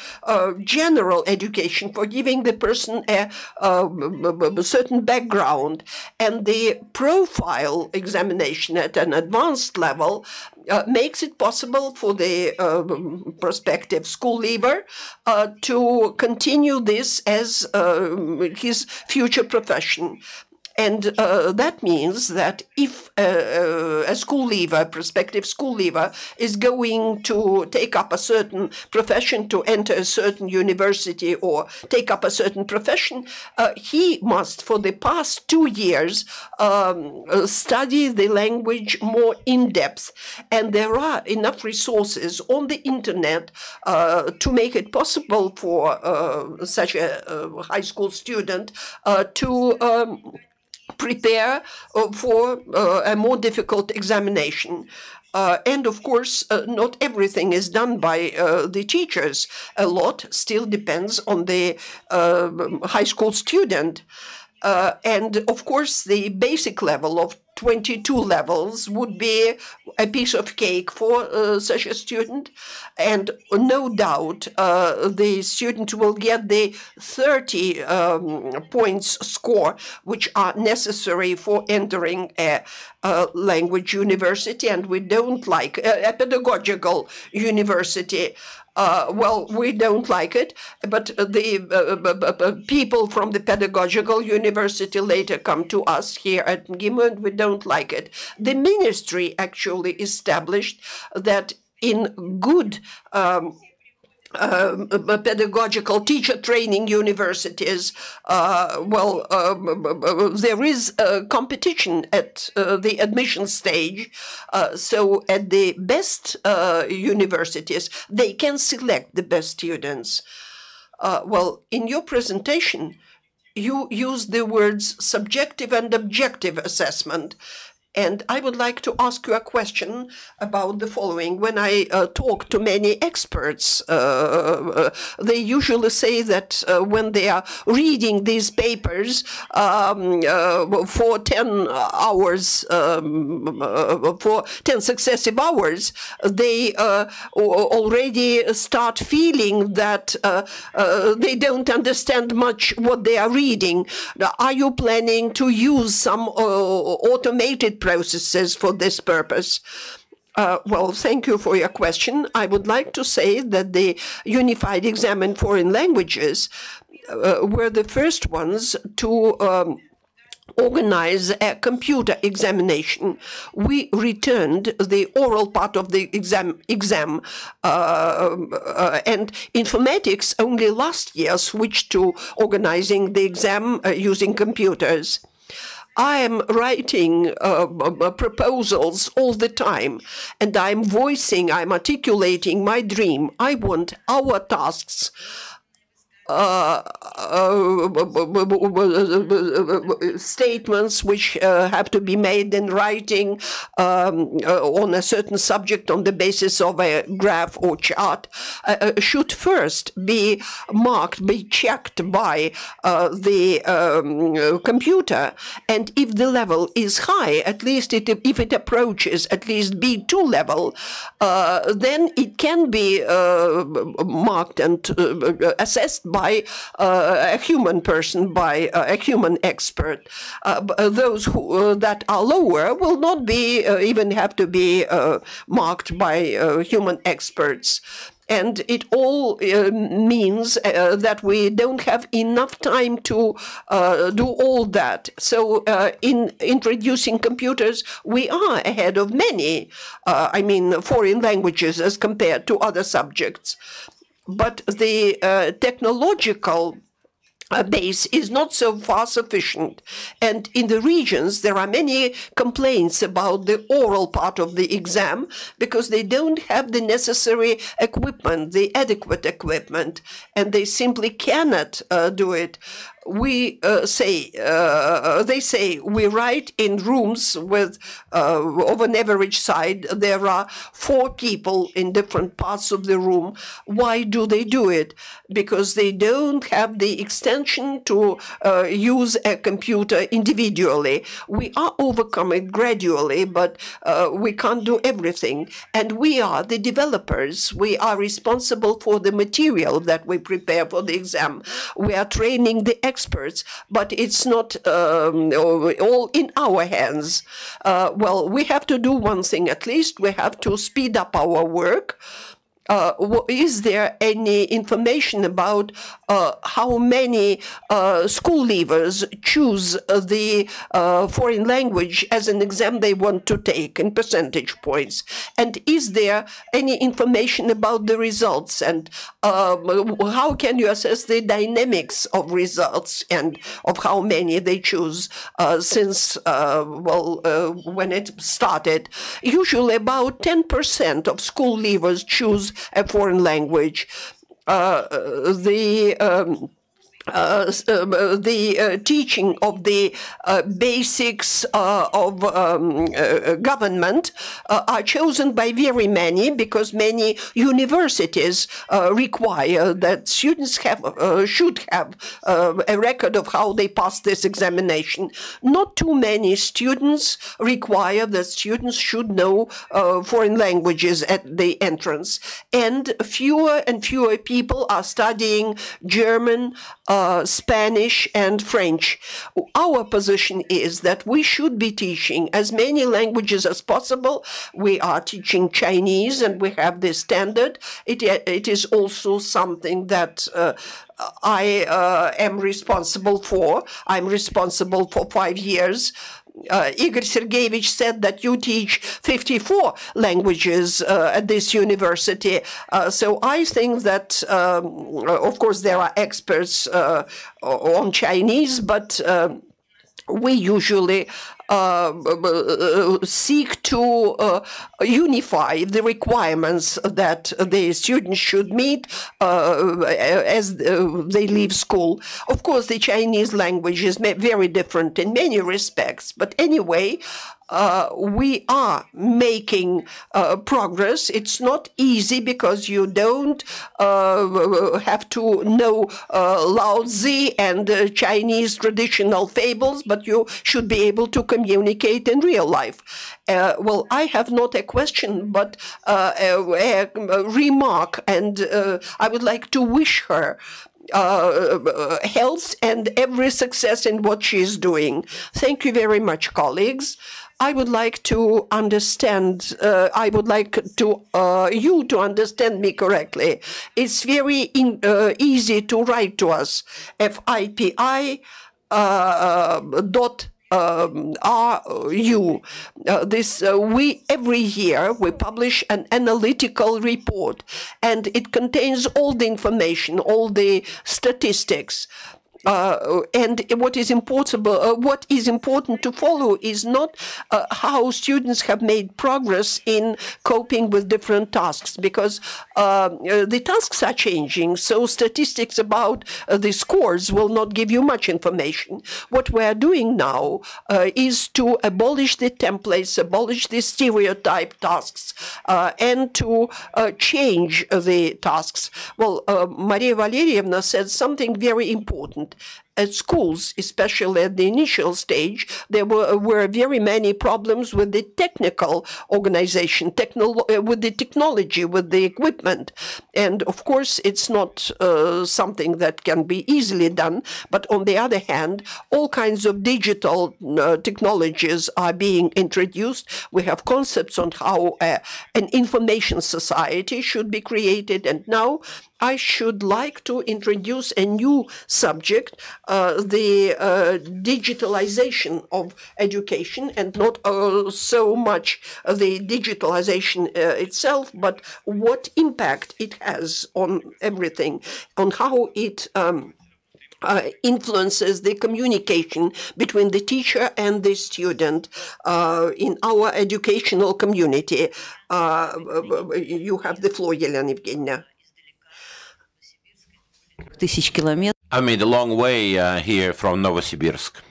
general education, for giving the person a certain background, and the profile examination at an advanced level makes it possible for the prospective school leaver to continue this as his future profession. And that means that if a school leaver, prospective school leaver, is going to take up a certain profession, to enter a certain university or take up a certain profession, he must, for the past 2 years, study the language more in depth. And there are enough resources on the internet to make it possible for such a high school student to prepare for a more difficult examination. And of course, not everything is done by the teachers. A lot still depends on the high school student. And of course, the basic level of 22 levels would be a piece of cake for such a student. And no doubt the student will get the 30 points score, which are necessary for entering a language university. And we don't like a pedagogical university. Well, we don't like it, but the people from the pedagogical university later come to us here at MGIMO, and we don't like it. The ministry actually established that in good pedagogical teacher training universities, there is competition at the admission stage. So at the best universities, they can select the best students. In your presentation, you use the words subjective and objective assessment. And I would like to ask you a question about the following. When I talk to many experts, they usually say that when they are reading these papers for 10 hours, for 10 successive hours, they already start feeling that they don't understand much what they are reading. Are you planning to use some automated processes for this purpose? Thank you for your question. I would like to say that the Unified Exam in Foreign Languages were the first ones to organize a computer examination. We returned the oral part of the exam, and informatics only last year switched to organizing the exam using computers. I am writing proposals all the time, and I'm articulating my dream. I want our tasks statements which have to be made in writing on a certain subject on the basis of a graph or chart should first be checked by the computer, and if the level is high, at least if it approaches at least B2 level, then it can be marked and assessed by a human person, by a human expert. Those that are lower will not be even have to be marked by human experts. And it all means that we don't have enough time to do all that. So in introducing computers, we are ahead of many, foreign languages as compared to other subjects. But the technological base is not so far sufficient. And in the regions, there are many complaints about the oral part of the exam because they don't have the necessary equipment, the adequate equipment, and they simply cannot do it. They say we write in rooms with of an average size. There are 4 people in different parts of the room. Why do they do it? Because they don't have the extension to use a computer individually. We are overcoming gradually, but we can't do everything. And we are the developers. We are responsible for the material that we prepare for the exam. We are training the experts, but it's not all in our hands. Well, we have to do one thing at least. We have to speed up our work. Is there any information about how many school leavers choose the foreign language as an exam they want to take in percentage points? And is there any information about the results? And how can you assess the dynamics of results and of how many they choose since, when it started? Usually about 10% of school leavers choose a foreign language. The teaching of the basics of government are chosen by very many because many universities require that students should have a record of how they pass this examination. Not too many students require that students should know foreign languages at the entrance, and fewer people are studying German, Spanish and French. Our position is that we should be teaching as many languages as possible. We are teaching Chinese and we have this standard. It is also something that I am responsible for. I'm responsible for 5 years. Igor Sergeyevich said that you teach 54 languages at this university. So I think that, of course, there are experts on Chinese, but we usually seek to unify the requirements that the students should meet as they leave school. Of course, the Chinese language is very different in many respects, but anyway, we are making progress. It's not easy because you don't have to know Lao Tzu and Chinese traditional fables, but you should be able to communicate in real life. Well, I have not a question, but a remark, and I would like to wish her health and every success in what she is doing. Thank you very much, colleagues. I would like to understand, I would like to you to understand me correctly. It's very easy to write to us, FIPI dot RU. We every year we publish an analytical report, and it contains all the information, all the statistics. And what is important to follow is not how students have made progress in coping with different tasks, because the tasks are changing, so statistics about the scores will not give you much information. What we are doing now is to abolish the templates, abolish the stereotype tasks, and to change the tasks. Well, Maria Valerievna said something very important. at schools, especially at the initial stage, there were very many problems with the technical organization, with the technology, with the equipment. And of course, it's not something that can be easily done. But on the other hand, all kinds of digital technologies are being introduced. We have concepts on how an information society should be created. And now I should like to introduce a new subject, the digitalization of education, and not so much the digitalization itself, but what impact it has on everything, on how it influences the communication between the teacher and the student in our educational community. You have the floor, Yelena Evgenievna. I made a long way here from Novosibirsk.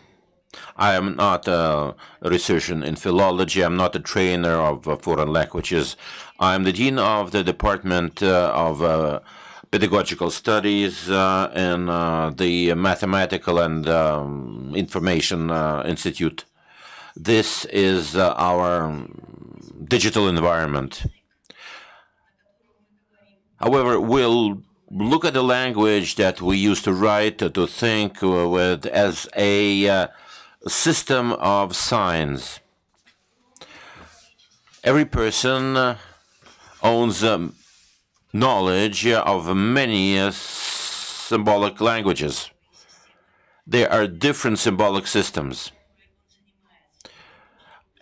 I am not a researcher in philology. I'm not a trainer of foreign languages. I'm the dean of the Department of Pedagogical Studies in the Mathematical and Information Institute. This is our digital environment. However, we'll look at the language that we used to write, to think with, as a system of signs. Every person owns knowledge of many symbolic languages. There are different symbolic systems.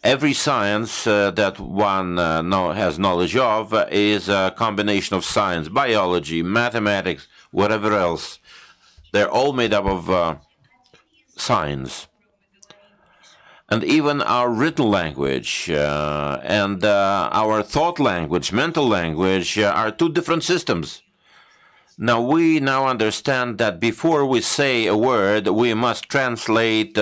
Every science that one has knowledge of is a combination of science, biology, mathematics, whatever else. They're all made up of signs. And even our written language and our thought language, mental language, are two different systems. Now, we now understand that before we say a word, we must translate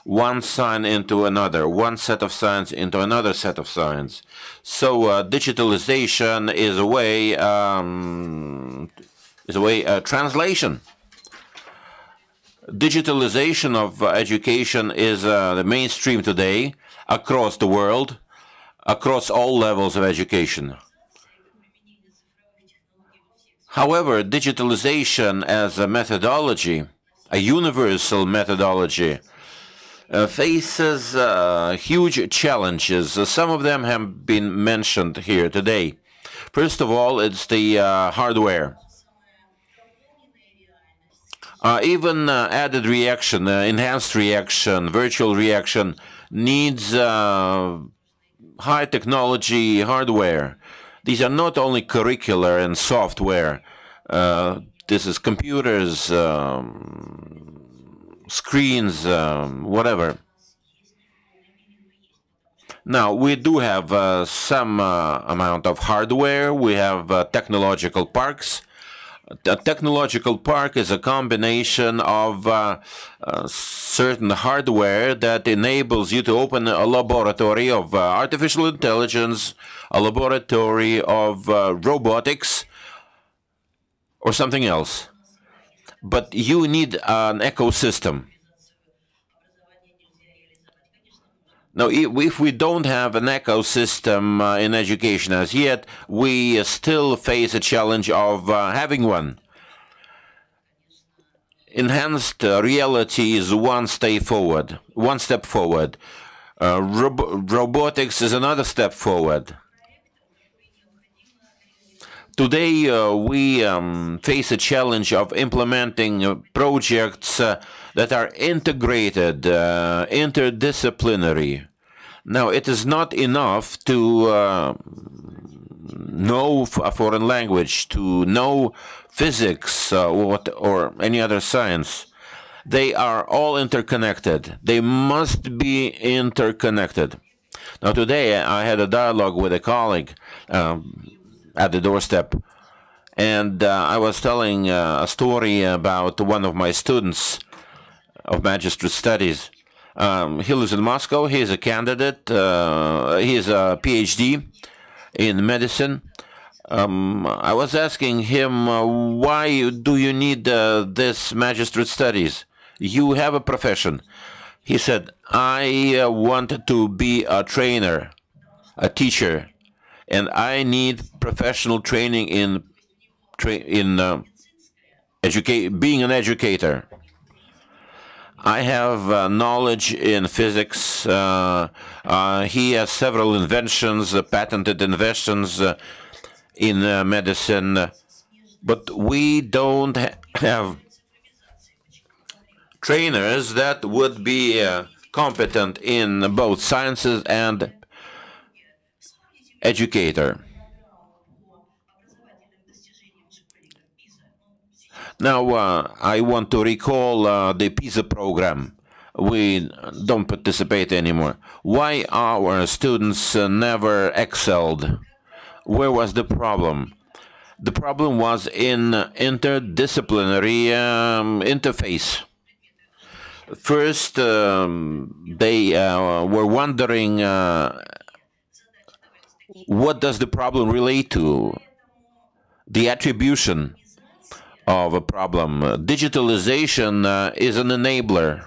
one sign into another, one set of signs into another set of signs. So digitalization is a way translation. Digitalization of education is the mainstream today across the world, across all levels of education. However, digitalization as a methodology, a universal methodology, faces huge challenges. Some of them have been mentioned here today. First of all, it's the hardware. Even added reaction, enhanced reaction, virtual reaction needs high technology hardware. These are not only curricular and software. This is computers, screens, whatever. Now, we do have some amount of hardware. We have technological parks. A technological park is a combination of certain hardware that enables you to open a laboratory of artificial intelligence, a laboratory of robotics, or something else. But you need an ecosystem. Now, if we don't have an ecosystem in education as yet, we still face a challenge of having one. Enhanced reality is one step forward. Robotics is another step forward. Today, we face a challenge of implementing projects that are integrated, interdisciplinary. Now, it is not enough to know a foreign language, to know physics or any other science. They are all interconnected. They must be interconnected. Now, today, I had a dialogue with a colleague at the doorstep, and I was telling a story about one of my students of magistrate studies. He lives in Moscow. He is a candidate. He is a PhD in medicine. I was asking him, why do you need this magistrate studies? you have a profession. He said, I want to be a trainer, a teacher, and I need professional training in being an educator. I have knowledge in physics. He has several inventions, patented inventions in medicine, but we don't have trainers that would be competent in both sciences and educator. Now, I want to recall the PISA program. We don't participate anymore. Why our students never excelled? Where was the problem? The problem was in interdisciplinary interface. First, they were wondering what does the problem relate to? The attribution of a problem. Digitalization is an enabler.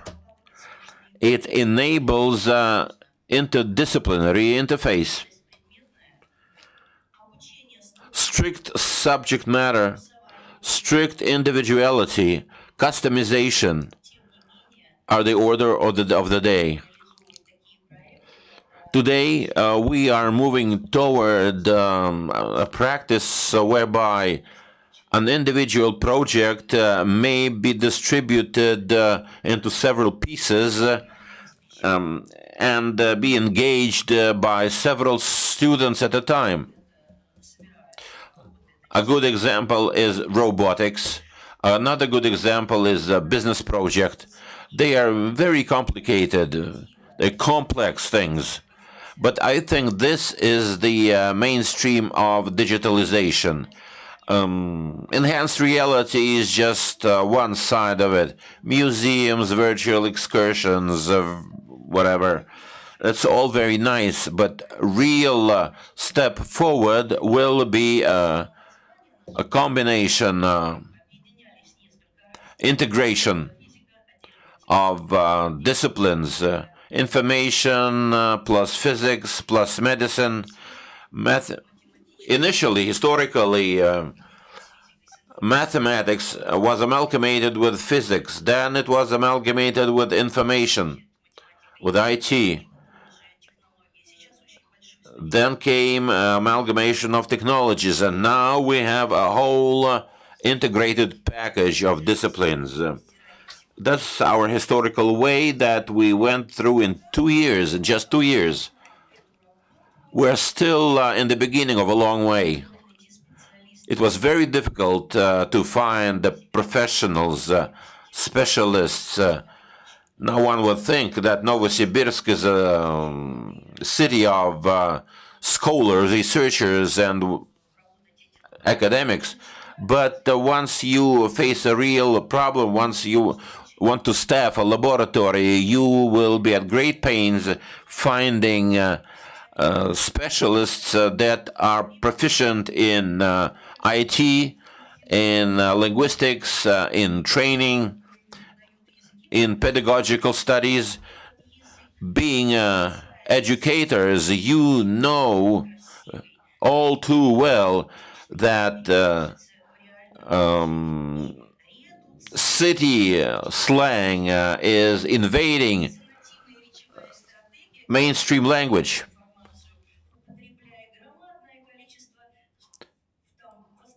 It enables interdisciplinary interface. Strict subject matter, strict individuality, customization are the order of the day. Today, we are moving toward a practice whereby an individual project may be distributed into several pieces and be engaged by several students at a time. A good example is robotics. Another good example is a business project. They are very complicated, they're complex things. But I think this is the mainstream of digitalization. Enhanced reality is just one side of it. Museums, virtual excursions, whatever. It's all very nice, but real step forward will be a combination, integration of disciplines, information plus physics plus medicine. Initially, historically, mathematics was amalgamated with physics. Then it was amalgamated with information, with IT. Then came amalgamation of technologies, and now we have a whole integrated package of disciplines. That's our historical way that we went through in 2 years, in just 2 years. We're still in the beginning of a long way. It was very difficult to find the professionals, specialists. Now one would think that Novosibirsk is a city of scholars, researchers, and academics. But once you face a real problem, once you want to staff a laboratory, you will be at great pains finding specialists that are proficient in IT, in linguistics, in training, in pedagogical studies. Being educators, you know all too well that city slang is invading mainstream language.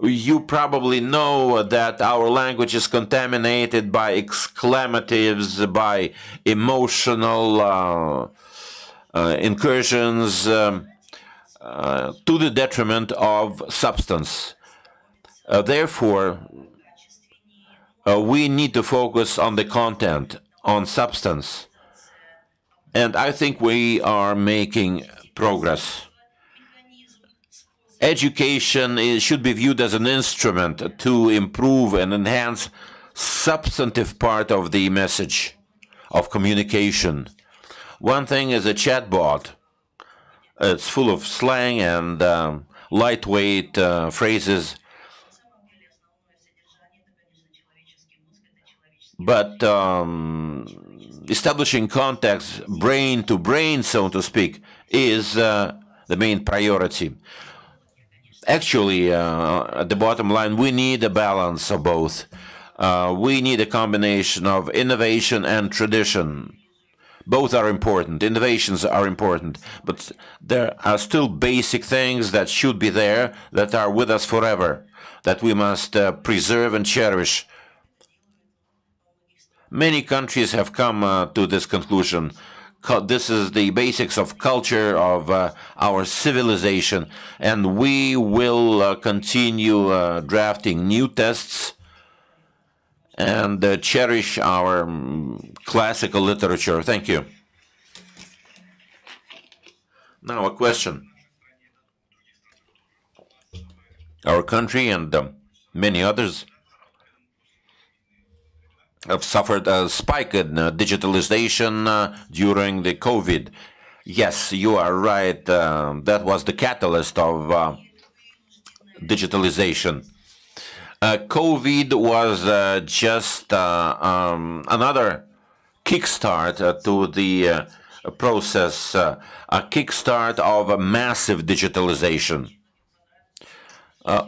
You probably know that our language is contaminated by exclamatives, by emotional incursions to the detriment of substance. Therefore, we need to focus on the content, on substance. And I think we are making progress. Education should be viewed as an instrument to improve and enhance substantive part of the message of communication. One thing is a chatbot. It's full of slang and lightweight phrases. But establishing contacts brain to brain, so to speak, is the main priority. Actually, at the bottom line, we need a balance of both. We need a combination of innovation and tradition. Both are important. Innovations are important, but there are still basic things that should be there, that are with us forever, that we must preserve and cherish. Many countries have come to this conclusion. This is the basics of culture, of our civilization, and we will continue drafting new tests and cherish our classical literature. Thank you. Now a question. Our country and many others have suffered a spike in digitalization during the COVID. Yes, you are right. That was the catalyst of digitalization. COVID was just another kickstart to the process, a kickstart of a massive digitalization.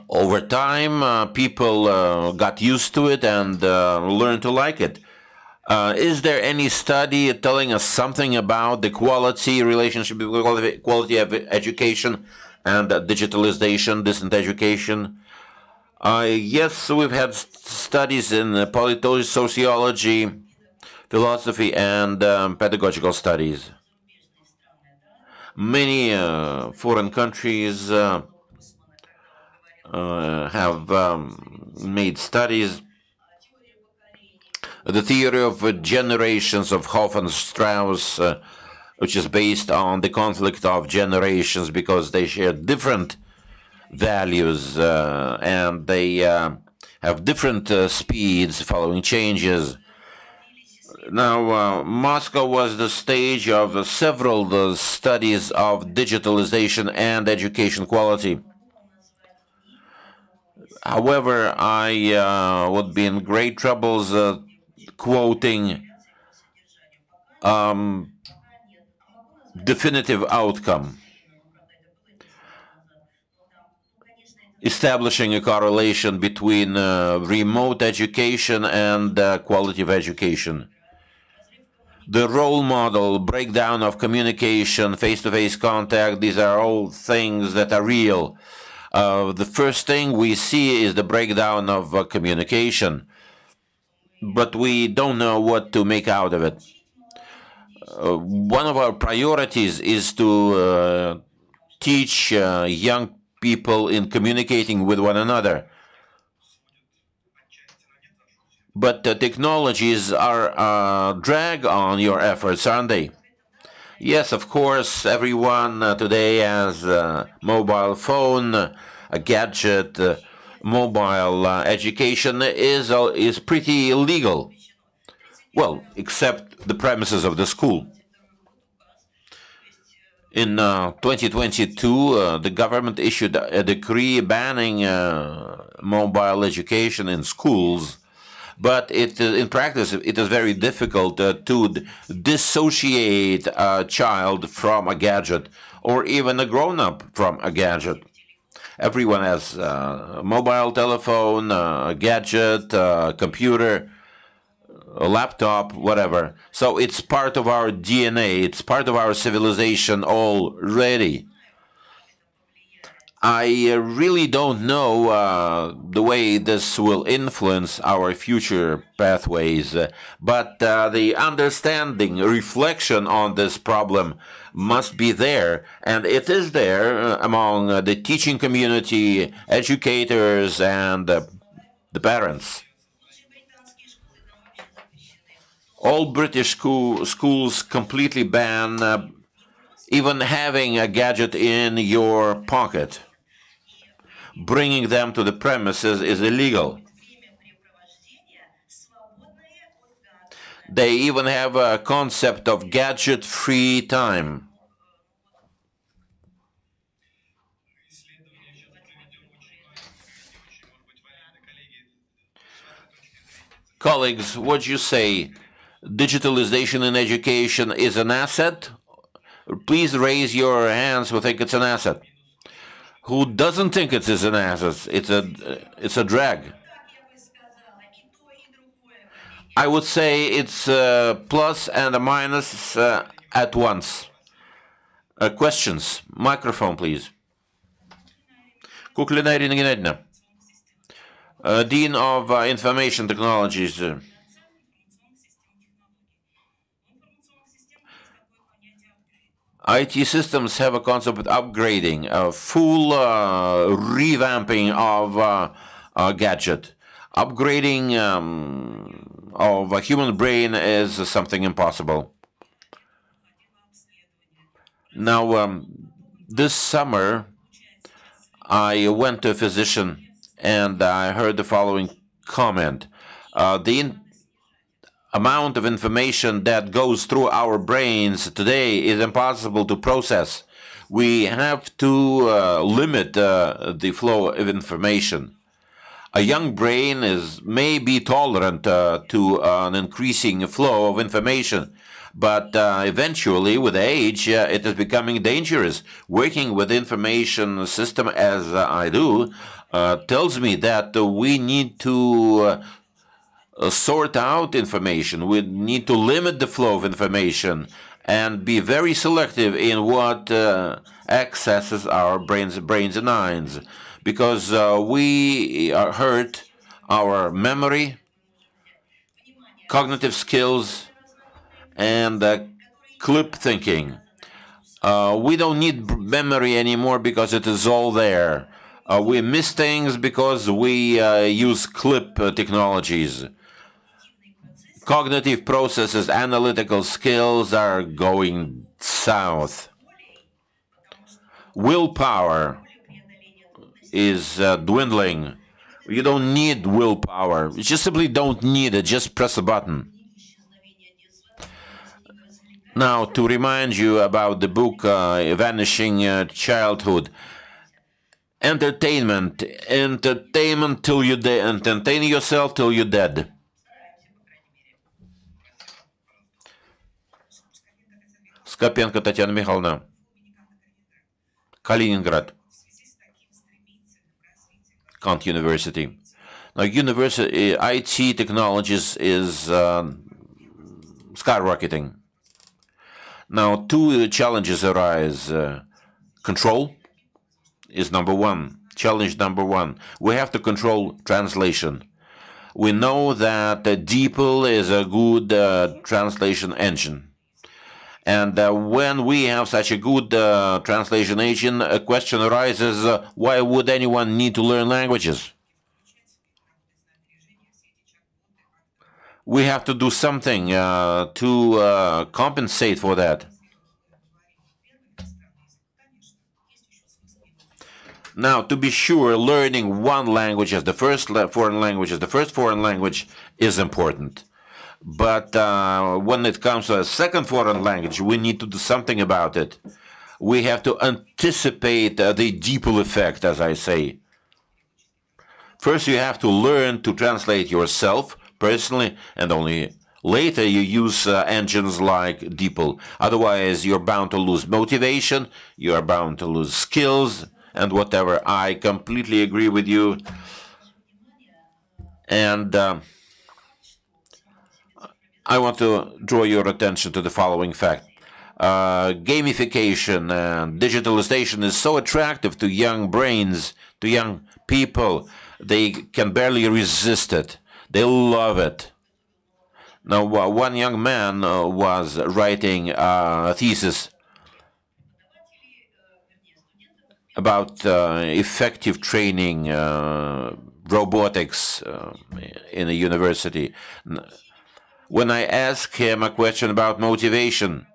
Over time, people got used to it and learned to like it. Is there any study telling us something about the relationship between quality of education and digitalization, distant education? Yes, we've had studies in polity, sociology, philosophy, and pedagogical studies. Many foreign countries have made studies. The theory of generations of Hoff and Strauss, which is based on the conflict of generations because they share different values and they have different speeds following changes. Now, Moscow was the stage of several studies of digitalization and education quality. However, I would be in great troubles quoting definitive outcome, establishing a correlation between remote education and quality of education. The role model, breakdown of communication, face-to-face contact, these are all things that are real. The first thing we see is the breakdown of communication, but we don't know what to make out of it. One of our priorities is to teach young people in communicating with one another. But technologies are a drag on your efforts, aren't they? Yes, of course, everyone today has a mobile phone, a gadget. Mobile education is pretty illegal. Well, except the premises of the school. In 2022, the government issued a decree banning mobile education in schools. But in practice, it is very difficult to dissociate a child from a gadget, or even a grown-up from a gadget. Everyone has a mobile telephone, a gadget, a computer, a laptop, whatever. So it's part of our DNA, it's part of our civilization already. I really don't know the way this will influence our future pathways, but the understanding, reflection on this problem must be there, and it is there among the teaching community, educators, and the parents. All British schools completely ban even having a gadget in your pocket. Bringing them to the premises is illegal. They even have a concept of gadget-free time. Colleagues, what you say? Digitalization in education is an asset? Please raise your hands who think it's an asset. Who doesn't think it is an asset? It's a drag. I would say it's a plus and a minus at once. Questions? Microphone, please. Kuklinari Nginedna, Dean of Information Technologies. IT systems have a concept of upgrading, a full revamping of a gadget. Upgrading of a human brain is something impossible. Now, this summer, I went to a physician and I heard the following comment. The amount of information that goes through our brains today is impossible to process. We have to limit the flow of information. A young brain may be tolerant to an increasing flow of information, but eventually, with age, it is becoming dangerous. Working with information system as I do tells me that we need to sort out information. We need to limit the flow of information and be very selective in what accesses our brains and minds, because we hurt our memory, cognitive skills, and clip thinking. We don't need memory anymore because it is all there. We miss things because we use clip technologies. Cognitive processes, analytical skills are going south. Willpower is dwindling. You don't need willpower. You just simply don't need it. Just press a button. Now, to remind you about the book Vanishing Childhood. Entertainment till you're dead. Entertain yourself till you're dead. Skapenko Tatiana Mikhailovna, Kaliningrad, Kant University. Now, university IT technologies is skyrocketing. Now, two challenges arise. Control is number one. Challenge number one. We have to control translation. We know that DeepL is a good translation engine. And when we have such a good translation engine, a question arises, why would anyone need to learn languages? We have to do something to compensate for that. Now, to be sure, learning one language as the first foreign language is important. But when it comes to a second foreign language, we need to do something about it. We have to anticipate the DeepL effect, as I say. First, you have to learn to translate yourself personally, and only later you use engines like DeepL. Otherwise, you're bound to lose motivation, you're bound to lose skills, and whatever. I completely agree with you. And I want to draw your attention to the following fact. Gamification and digitalization is so attractive to young brains, to young people. They can barely resist it. They love it. Now, one young man was writing a thesis about effective training, robotics in a university. When I ask him a question about motivation,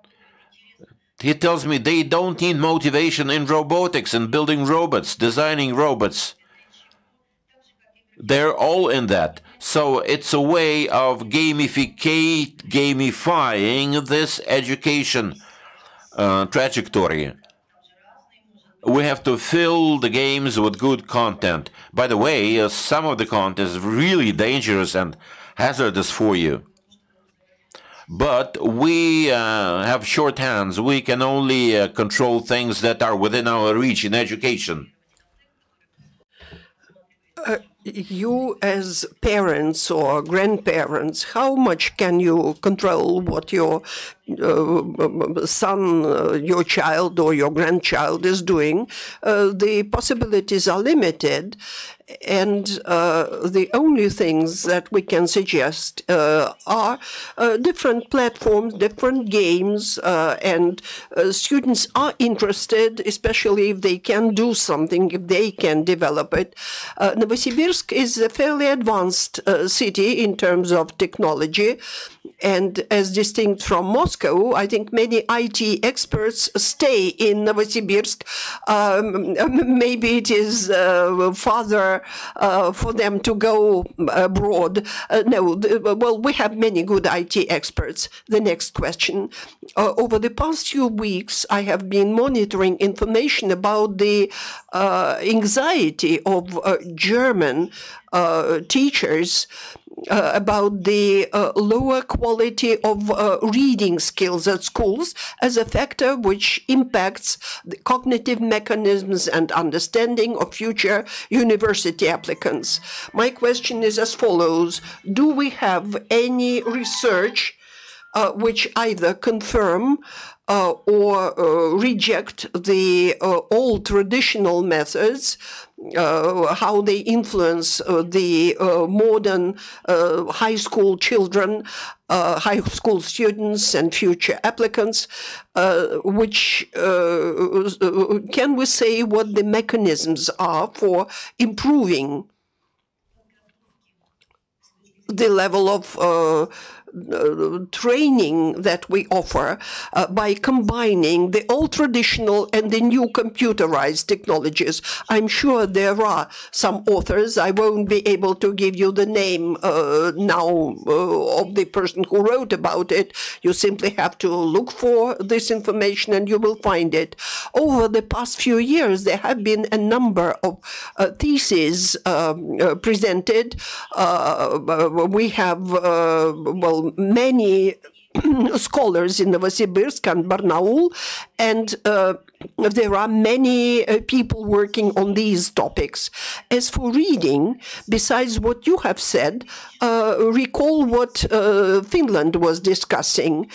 he tells me they don't need motivation in robotics and building robots, designing robots. They're all in that. So it's a way of gamifying this education trajectory. We have to fill the games with good content. By the way, some of the content is really dangerous and hazardous for you. But we have short hands. We can only control things that are within our reach in education. You as parents or grandparents, how much can you control what your son, your child or your grandchild is doing? The possibilities are limited, and the only things that we can suggest are different platforms, different games, and students are interested, especially if they can do something, if they can develop it. Novosibirsk is a fairly advanced city in terms of technology, and as distinct from Moscow, I think many IT experts stay in Novosibirsk. Maybe it is farther for them to go abroad. Well, we have many good IT experts. The next question. Over the past few weeks, I have been monitoring information about the anxiety of German teachers about the lower quality of reading skills at schools as a factor which impacts the cognitive mechanisms and understanding of future university applicants. My question is as follows. Do we have any research which either confirm or reject the old traditional methods, how they influence the modern high school children, high school students and future applicants, which can we say what the mechanisms are for improving the level of training that we offer by combining the old traditional and the new computerized technologies. I'm sure there are some authors. I won't be able to give you the name now of the person who wrote about it. You simply have to look for this information and you will find it. Over the past few years, there have been a number of theses presented. We have, well, many scholars in Novosibirsk and Barnaul, and there are many people working on these topics. As for reading, besides what you have said, recall what Finland was discussing.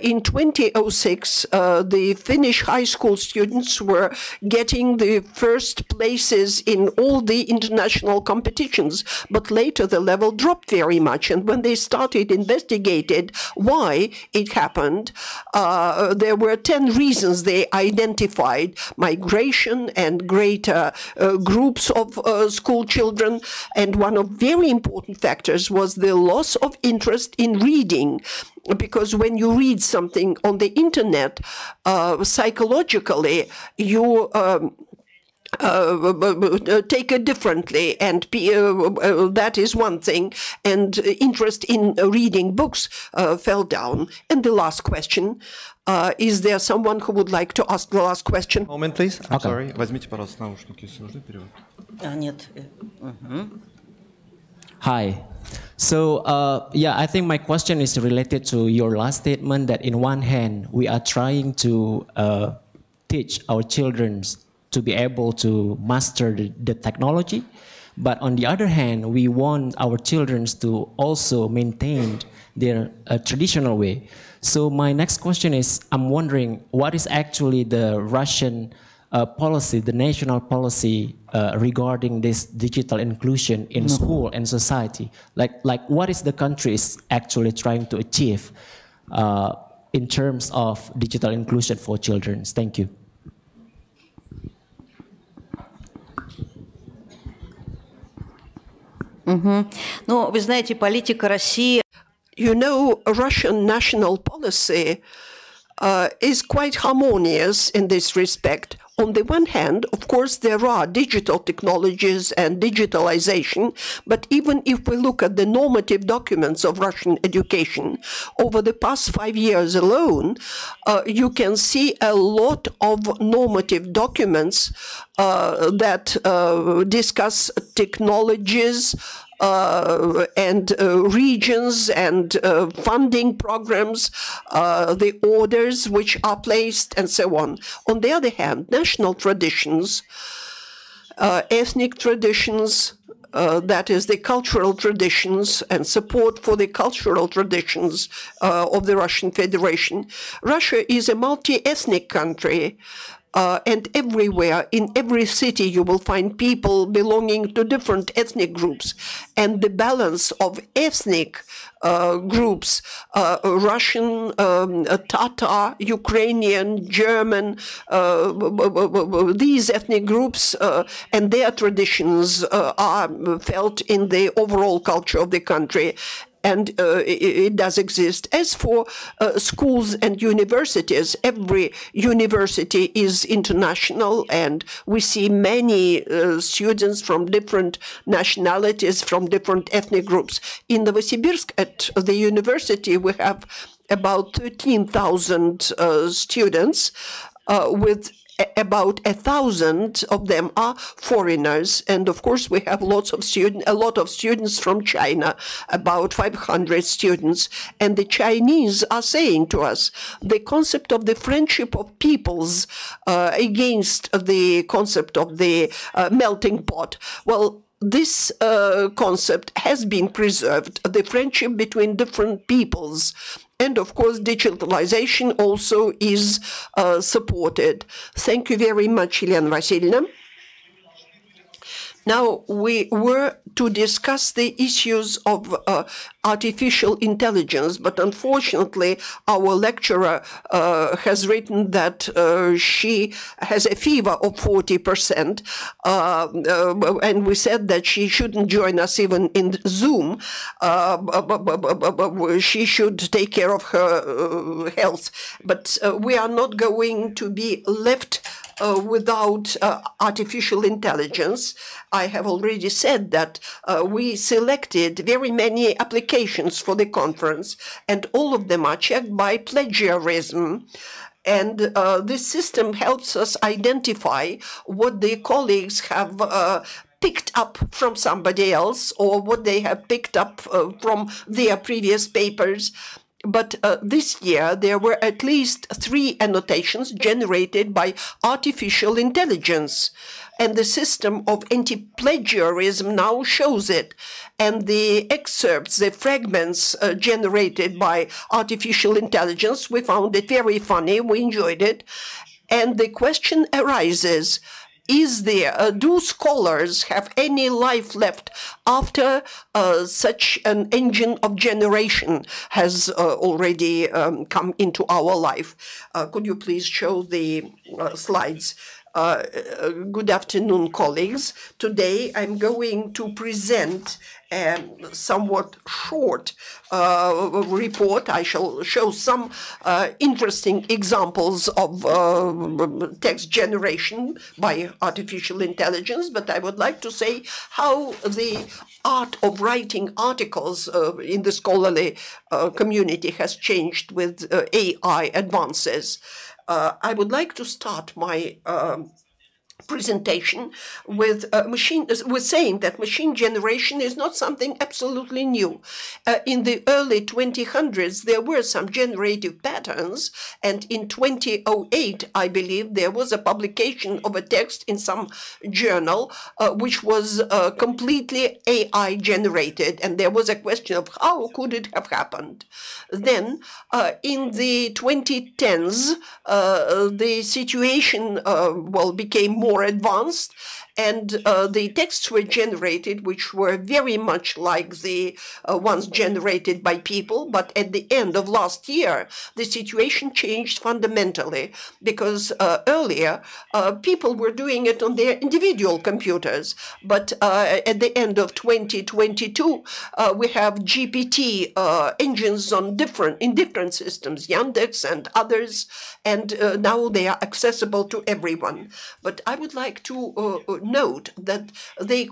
In 2006, the Finnish high school students were getting the first places in all the international competitions, but later the level dropped very much. And when they started investigating why it happened, there were 10 reasons they identified: migration and greater groups of school children. And one of very important factors was the loss of interest in reading. Because when you read something on the internet, psychologically, you take it differently, and that is one thing, and interest in reading books fell down. And the last question, is there someone who would like to ask the last question? Moment, please. I'm sorry. Возьмите, пожалуйста, наушники, если нужны, перевод. Нет. Hi. So, yeah, I think my question is related to your last statement that in one hand, we are trying to teach our children to be able to master the technology. But on the other hand, we want our children to also maintain their traditional way. So my next question is, I'm wondering, what is actually the Russian policy, the national policy regarding this digital inclusion in school and society? Like what is the country is actually trying to achieve in terms of digital inclusion for children? Thank you. Ну, вы знаете, политика России. You know, Russian national policy is quite harmonious in this respect. On the one hand, of course, there are digital technologies and digitalization, but even if we look at the normative documents of Russian education, over the past 5 years alone, you can see a lot of normative documents that discuss technologies, and regions and funding programs, the orders which are placed, and so on. On the other hand, national traditions, ethnic traditions, that is the cultural traditions and support for the cultural traditions of the Russian Federation. Russia is a multi-ethnic country. And everywhere, in every city, you will find people belonging to different ethnic groups. And the balance of ethnic groups, Russian, Tatar, Ukrainian, German, these ethnic groups and their traditions are felt in the overall culture of the country. And it does exist. As for schools and universities, every university is international, and we see many students from different nationalities, from different ethnic groups. In Novosibirsk, at the university, we have about 13,000 students, with about 1,000 of them are foreigners, and of course we have a lot of students from China, about 500 students, and the Chinese are saying to us the concept of the friendship of peoples against the concept of the melting pot. Well, this concept has been preserved, the friendship between different peoples. And of course, digitalization also is supported. Thank you very much, Elena Vasilyevna. Now, we were to discuss the issues of artificial intelligence, but unfortunately, our lecturer has written that she has a fever of 40%, and we said that she shouldn't join us even in Zoom. She should take care of her health, but we are not going to be left without artificial intelligence. I have already said that we selected very many applications for the conference, and all of them are checked by plagiarism. And this system helps us identify what the colleagues have picked up from somebody else, or what they have picked up from their previous papers. But this year, there were at least 3 annotations generated by artificial intelligence. And the system of anti-plagiarism now shows it. And the excerpts, the fragments generated by artificial intelligence, we found it very funny, we enjoyed it. And the question arises, do scholars have any life left after such an engine of generation has already come into our life? Could you please show the slides? Good afternoon, colleagues. Today I'm going to present a somewhat short report. I shall show some interesting examples of text generation by artificial intelligence, but I would like to say how the art of writing articles in the scholarly community has changed with AI advances. I would like to start my presentation with saying that machine generation is not something absolutely new. In the early 2000s, there were some generative patterns, and in 2008, I believe, there was a publication of a text in some journal which was completely AI generated, and there was a question of how could it have happened. Then, in the 2010s, the situation became more advanced, and the texts were generated which were very much like the ones generated by people, but at the end of last year, the situation changed fundamentally, because earlier people were doing it on their individual computers, but at the end of 2022, we have GPT engines on in different systems, Yandex and others, and now they are accessible to everyone. But I would like to note that they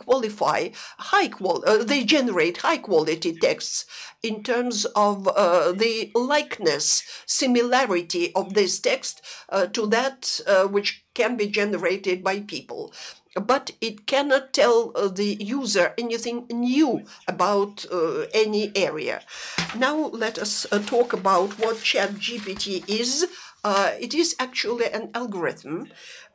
they generate high quality texts in terms of the likeness, similarity of this text to that which can be generated by people. But it cannot tell the user anything new about any area. Now let us talk about what ChatGPT is. It is actually an algorithm,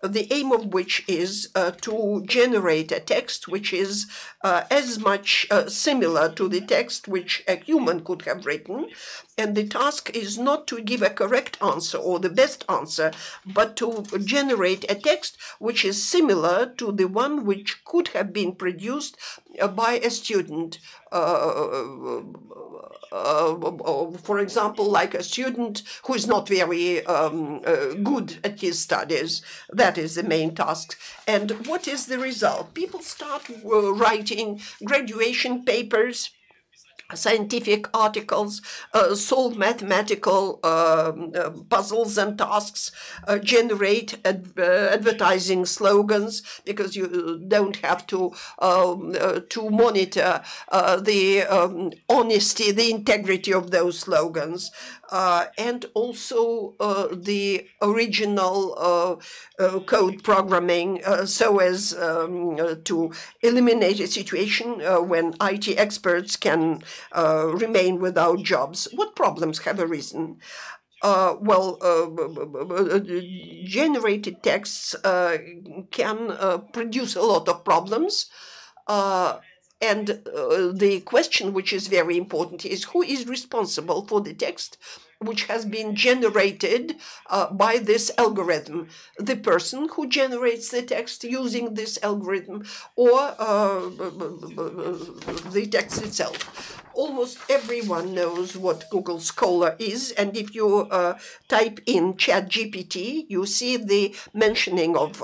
the aim of which is to generate a text which is as much similar to the text which a human could have written. And the task is not to give a correct answer or the best answer, but to generate a text which is similar to the one which could have been produced by a student. For example, like a student who is not very good at his studies. That is the main task. And what is the result? People start writing graduation papers, scientific articles, solve mathematical puzzles and tasks, generate advertising slogans, because you don't have to monitor the honesty, the integrity of those slogans, and also the original code programming, so as to eliminate a situation when IT experts can remain without jobs. What problems have arisen? Generated texts can produce a lot of problems. And the question which is very important is who is responsible for the text which has been generated by this algorithm? The person who generates the text using this algorithm, or the text itself? Almost everyone knows what Google Scholar is, and if you type in ChatGPT, you see the mentioning of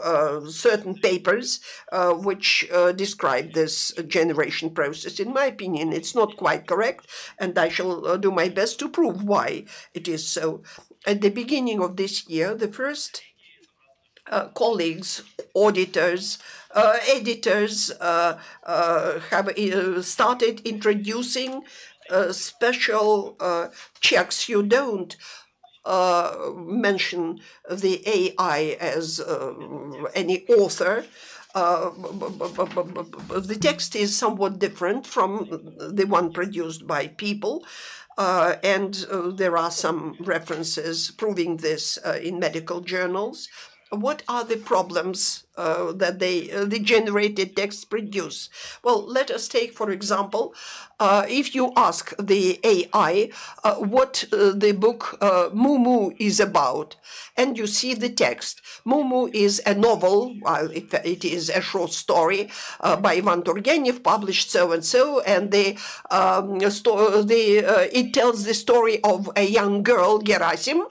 certain papers which describe this generation process. In my opinion, it's not quite correct, and I shall do my best to prove why it is so. At the beginning of this year, the first colleagues, auditors, editors have started introducing special checks. You don't mention the AI as any author. The text is somewhat different from the one produced by people. And there are some references proving this in medical journals. What are the problems that the generated texts produce? Well, let us take, for example, if you ask the AI what the book Mumu is about, and you see the text. Mumu is a novel, it is a short story by Ivan Turgenev, published so-and-so, and it tells the story of a young girl, Gerasim,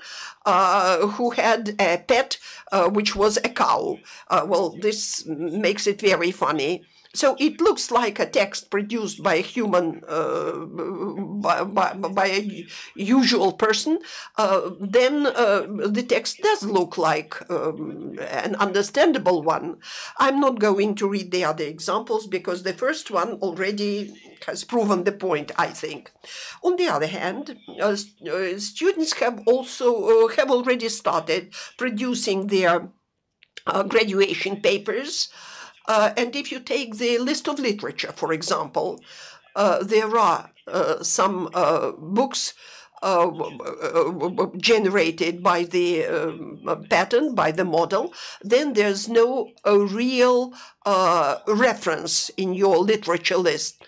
who had a pet which was a cow. Well, this makes it very funny. So it looks like a text produced by a human, by a usual person. Then the text does look like an understandable one. I'm not going to read the other examples because the first one already has proven the point, I think. On the other hand, students have already started producing their graduation papers. And if you take the list of literature, for example, there are some books generated by the pattern, by the model. Then there's no real reference in your literature list.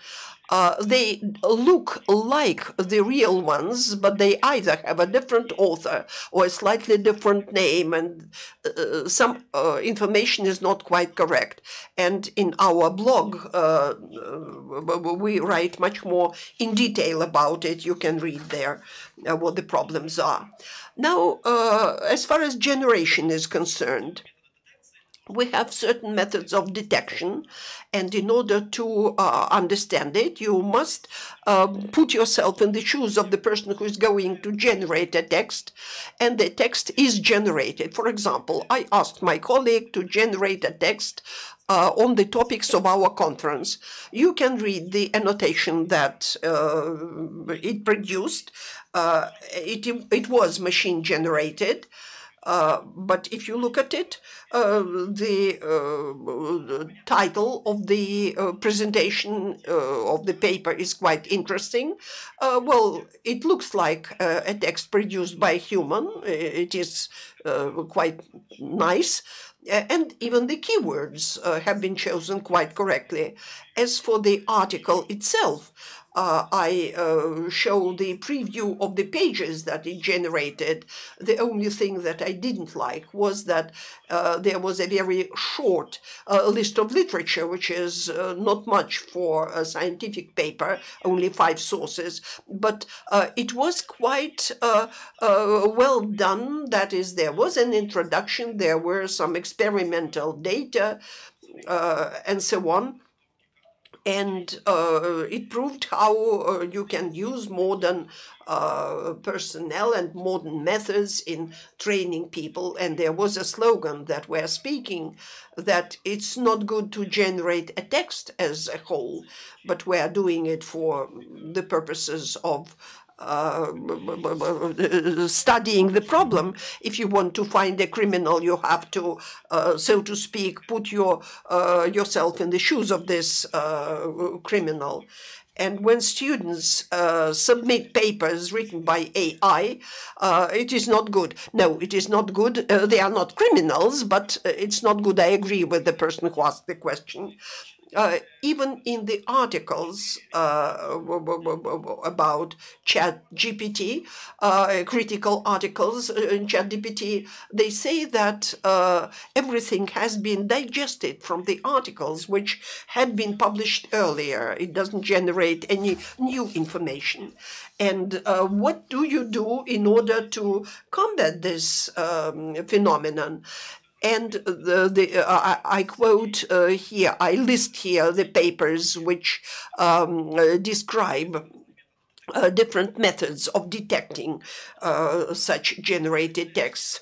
they look like the real ones, but they either have a different author or a slightly different name, and some information is not quite correct. And in our blog, we write much more in detail about it. You can read there what the problems are. Now, as far as generation is concerned, we have certain methods of detection, and in order to understand it, you must put yourself in the shoes of the person who is going to generate a text, and the text is generated. For example, I asked my colleague to generate a text on the topics of our conference. You can read the annotation that it produced. It was machine generated. But if you look at it, the title of the presentation of the paper is quite interesting. Well, it looks like a text produced by a human. It is quite nice. And even the keywords have been chosen quite correctly. As for the article itself, I show the preview of the pages that it generated. The only thing that I didn't like was that there was a very short list of literature, which is not much for a scientific paper, only 5 sources, but it was quite well done. That is, there was an introduction, there were some experimental data, and so on. And it proved how you can use modern personnel and modern methods in training people. And there was a slogan that we're speaking that it's not good to generate a text as a whole, but we're doing it for the purposes of studying the problem. If you want to find a criminal, you have to, so to speak, put yourself in the shoes of this criminal. And when students submit papers written by AI, it is not good. No, it is not good. They are not criminals, but it's not good. I agree with the person who asked the question. Even in the articles about ChatGPT, critical articles in ChatGPT, they say that everything has been digested from the articles which had been published earlier. It doesn't generate any new information. And what do you do in order to combat this phenomenon? And I quote here, I list here the papers which describe different methods of detecting such generated texts.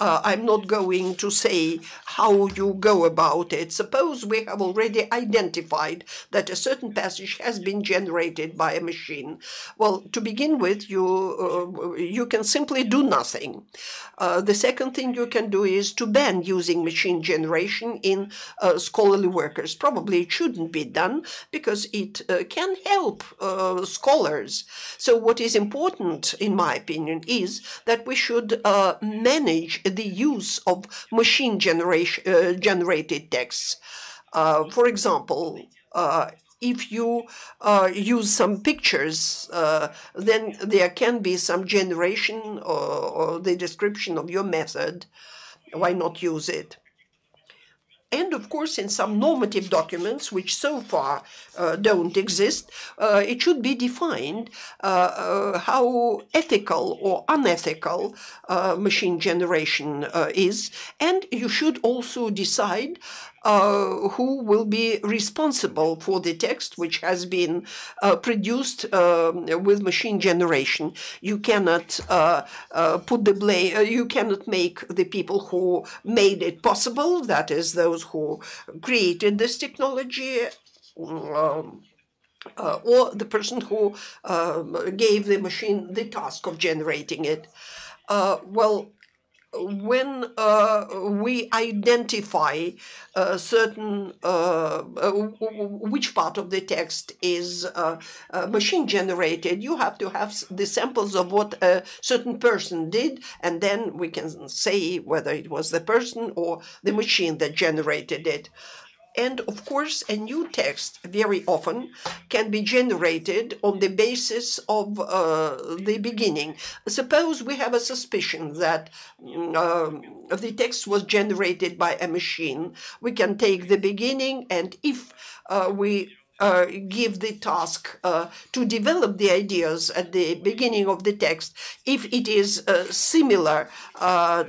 I'm not going to say how you go about it. Suppose we have already identified that a certain passage has been generated by a machine. Well, to begin with, you can simply do nothing. The second thing you can do is to ban using machine generation in scholarly workers. Probably it shouldn't be done because it can help scholars. So what is important, in my opinion, is that we should manage the use of machine generated texts. For example, if you use some pictures, then there can be some generation or the description of your method. Why not use it? And of course, in some normative documents, which so far don't exist, it should be defined how ethical or unethical machine generation is. And you should also decide who will be responsible for the text which has been produced with machine generation. You cannot put the blame, you cannot make the people who made it possible, that is, those who created this technology, or the person who gave the machine the task of generating it. Well, when we identify certain which part of the text is machine generated, you have to have the samples of what a certain person did, and then we can say whether it was the person or the machine that generated it. And of course, a new text very often can be generated on the basis of the beginning. Suppose we have a suspicion that the text was generated by a machine. We can take the beginning, and if we give the task to develop the ideas at the beginning of the text, if it is similar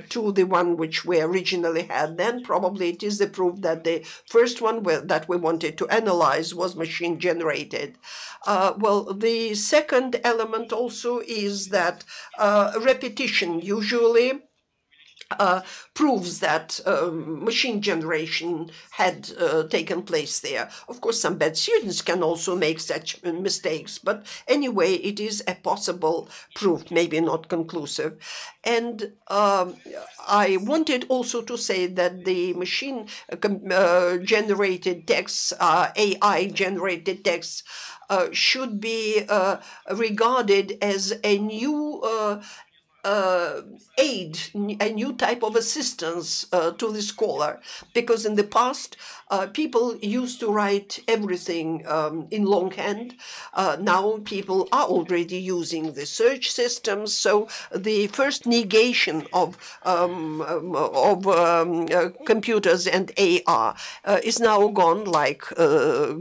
to the one which we originally had, then probably it is the proof that the first one that we wanted to analyze was machine generated. Well, the second element also is that repetition usually proves that machine generation had taken place there. Of course, some bad students can also make such mistakes, but anyway, it is a possible proof, maybe not conclusive. And I wanted also to say that the machine generated texts, AI-generated texts, should be regarded as a new aid, a new type of assistance to the scholar, because in the past people used to write everything in longhand. Now people are already using the search systems, so the first negation of computers and AI is now gone, like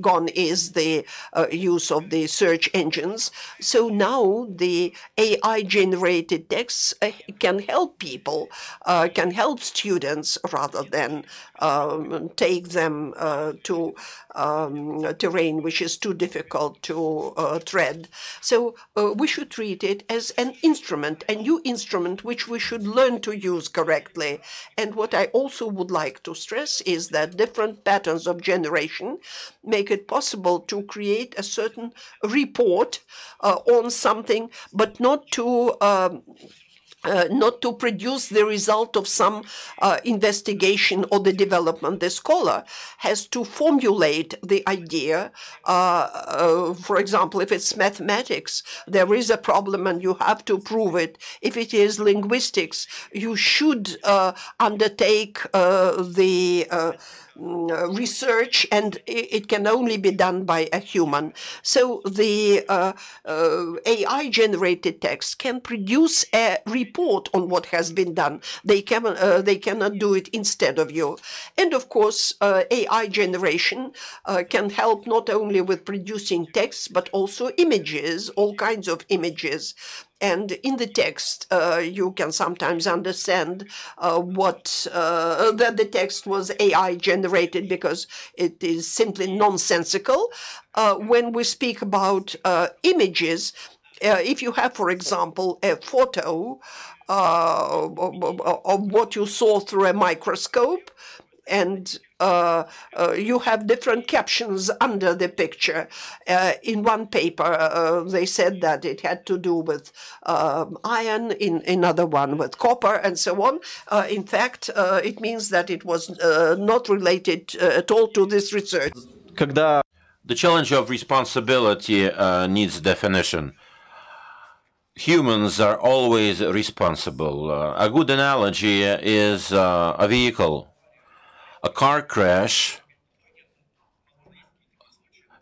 gone is the use of the search engines. So now the AI-generated text can help people, can help students rather than take them to terrain which is too difficult to tread. So we should treat it as an instrument, a new instrument which we should learn to use correctly. And what I also would like to stress is that different patterns of generation make it possible to create a certain report on something, but not to produce the result of some investigation or the development. The scholar has to formulate the idea. For example, if it's mathematics, there is a problem and you have to prove it. If it is linguistics, you should undertake the research, and it can only be done by a human. So the AI-generated text can produce a report on what has been done. They cannot do it instead of you. And of course, AI generation can help not only with producing texts, but also images, all kinds of images. And in the text, you can sometimes understand that the text was AI generated because it is simply nonsensical. When we speak about images, if you have, for example, a photo of what you saw through a microscope, and you have different captions under the picture. In one paper, they said that it had to do with iron, in another one with copper, and so on. In fact, it means that it was not related at all to this research. The challenge of responsibility needs definition. Humans are always responsible. A good analogy is a vehicle. A car crash,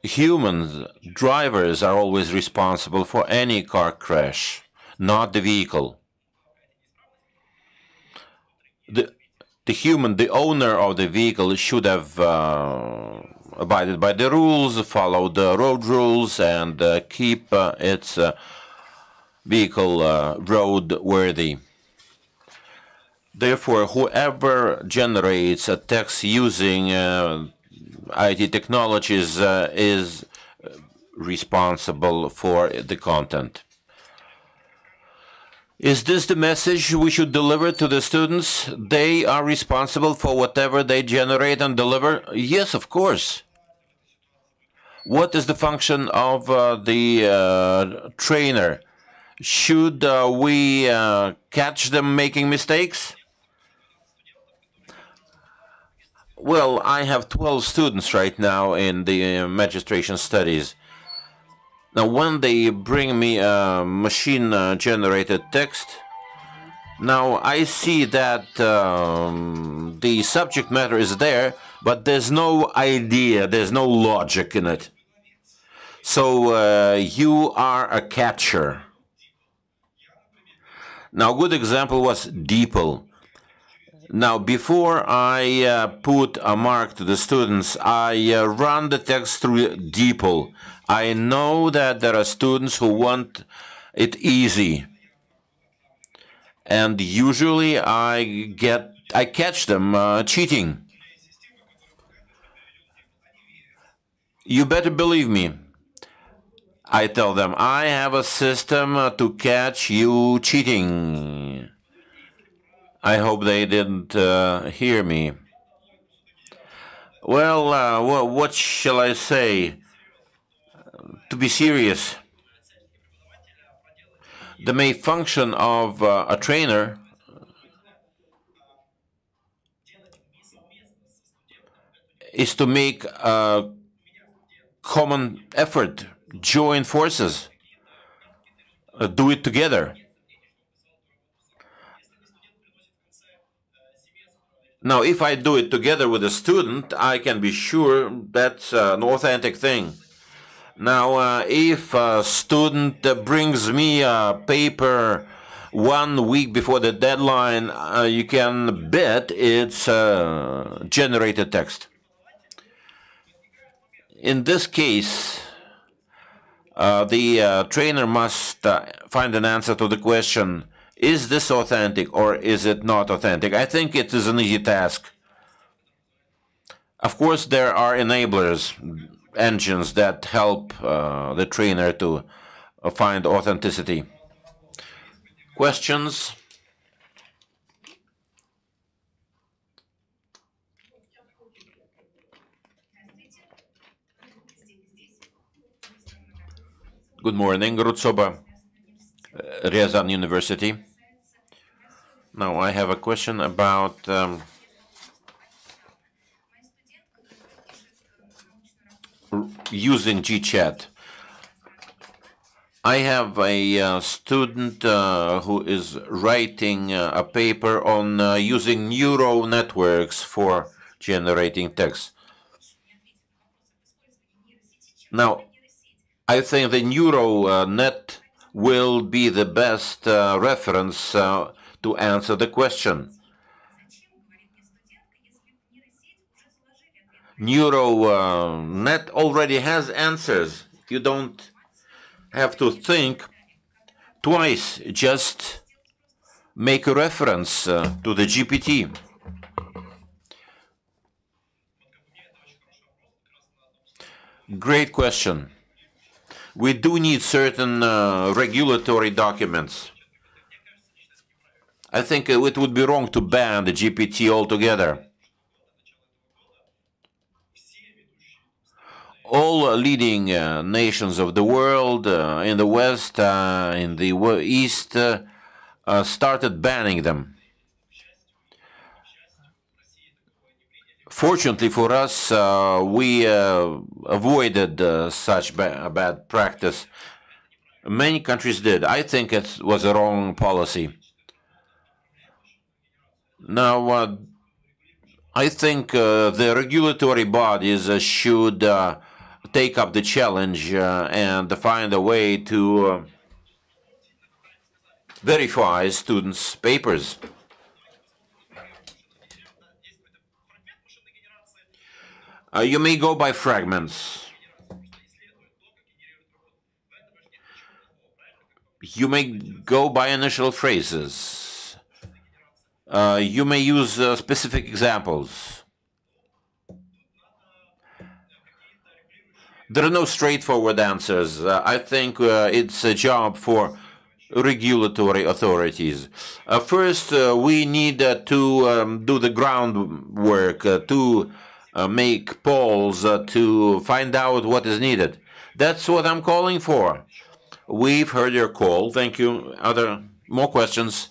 humans, drivers are always responsible for any car crash, not the vehicle. The human, the owner of the vehicle, should have abided by the rules, followed the road rules, and keep its vehicle roadworthy. Therefore, whoever generates a text using IT technologies is responsible for the content. Is this the message we should deliver to the students? They are responsible for whatever they generate and deliver? Yes, of course. What is the function of the trainer? Should we catch them making mistakes? Well, I have 12 students right now in the magistration studies. Now, when they bring me a machine-generated text, now I see that the subject matter is there, but there's no idea, there's no logic in it. So you are a catcher. Now, a good example was DeepL. Now, before I put a mark to the students, I run the text through DeepL. I know that there are students who want it easy. And usually I catch them cheating. You better believe me. I tell them, I have a system to catch you cheating. I hope they didn't hear me. Well, what shall I say? To be serious, the main function of a trainer is to make a common effort, join forces, do it together. Now, if I do it together with a student, I can be sure that's an authentic thing. Now, if a student brings me a paper 1 week before the deadline, you can bet it's generated text. In this case, the trainer must find an answer to the question, is this authentic or is it not authentic? I think it is an easy task. Of course, there are enablers, engines that help the trainer to find authenticity. Questions? Good morning, Rutsoba, Ryazan University. Now, I have a question about using GChat. I have a student who is writing a paper on using neural networks for generating text. Now, I think the neural net will be the best reference to answer the question. Neural net already has answers. You don't have to think twice, just make a reference to the GPT. Great question. We do need certain regulatory documents. I think it would be wrong to ban the GPT altogether. All leading nations of the world, in the West, in the East, started banning them. Fortunately for us, we avoided such bad practice. Many countries did. I think it was a wrong policy. Now, I think the regulatory bodies should take up the challenge and find a way to verify students' papers. You may go by fragments. You may go by initial phrases. You may use specific examples. There are no straightforward answers. I think it's a job for regulatory authorities. First, we need to do the groundwork, to make polls, to find out what is needed. That's what I'm calling for. We've heard your call. Thank you. More questions?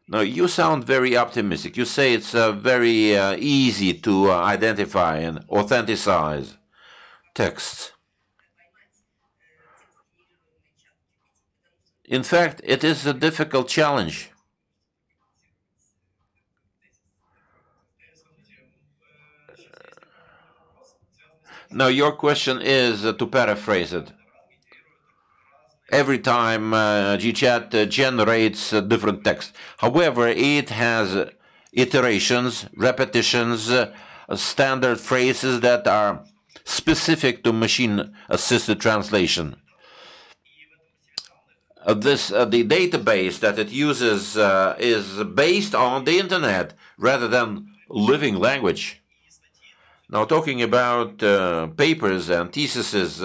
No, you sound very optimistic. You say it's very easy to identify and authenticize texts. In fact, it is a difficult challenge. Now, your question is, to paraphrase it, every time GChat generates different text. However, it has iterations, repetitions, standard phrases that are specific to machine-assisted translation. The database that it uses is based on the internet rather than living language. Now, talking about papers and theses,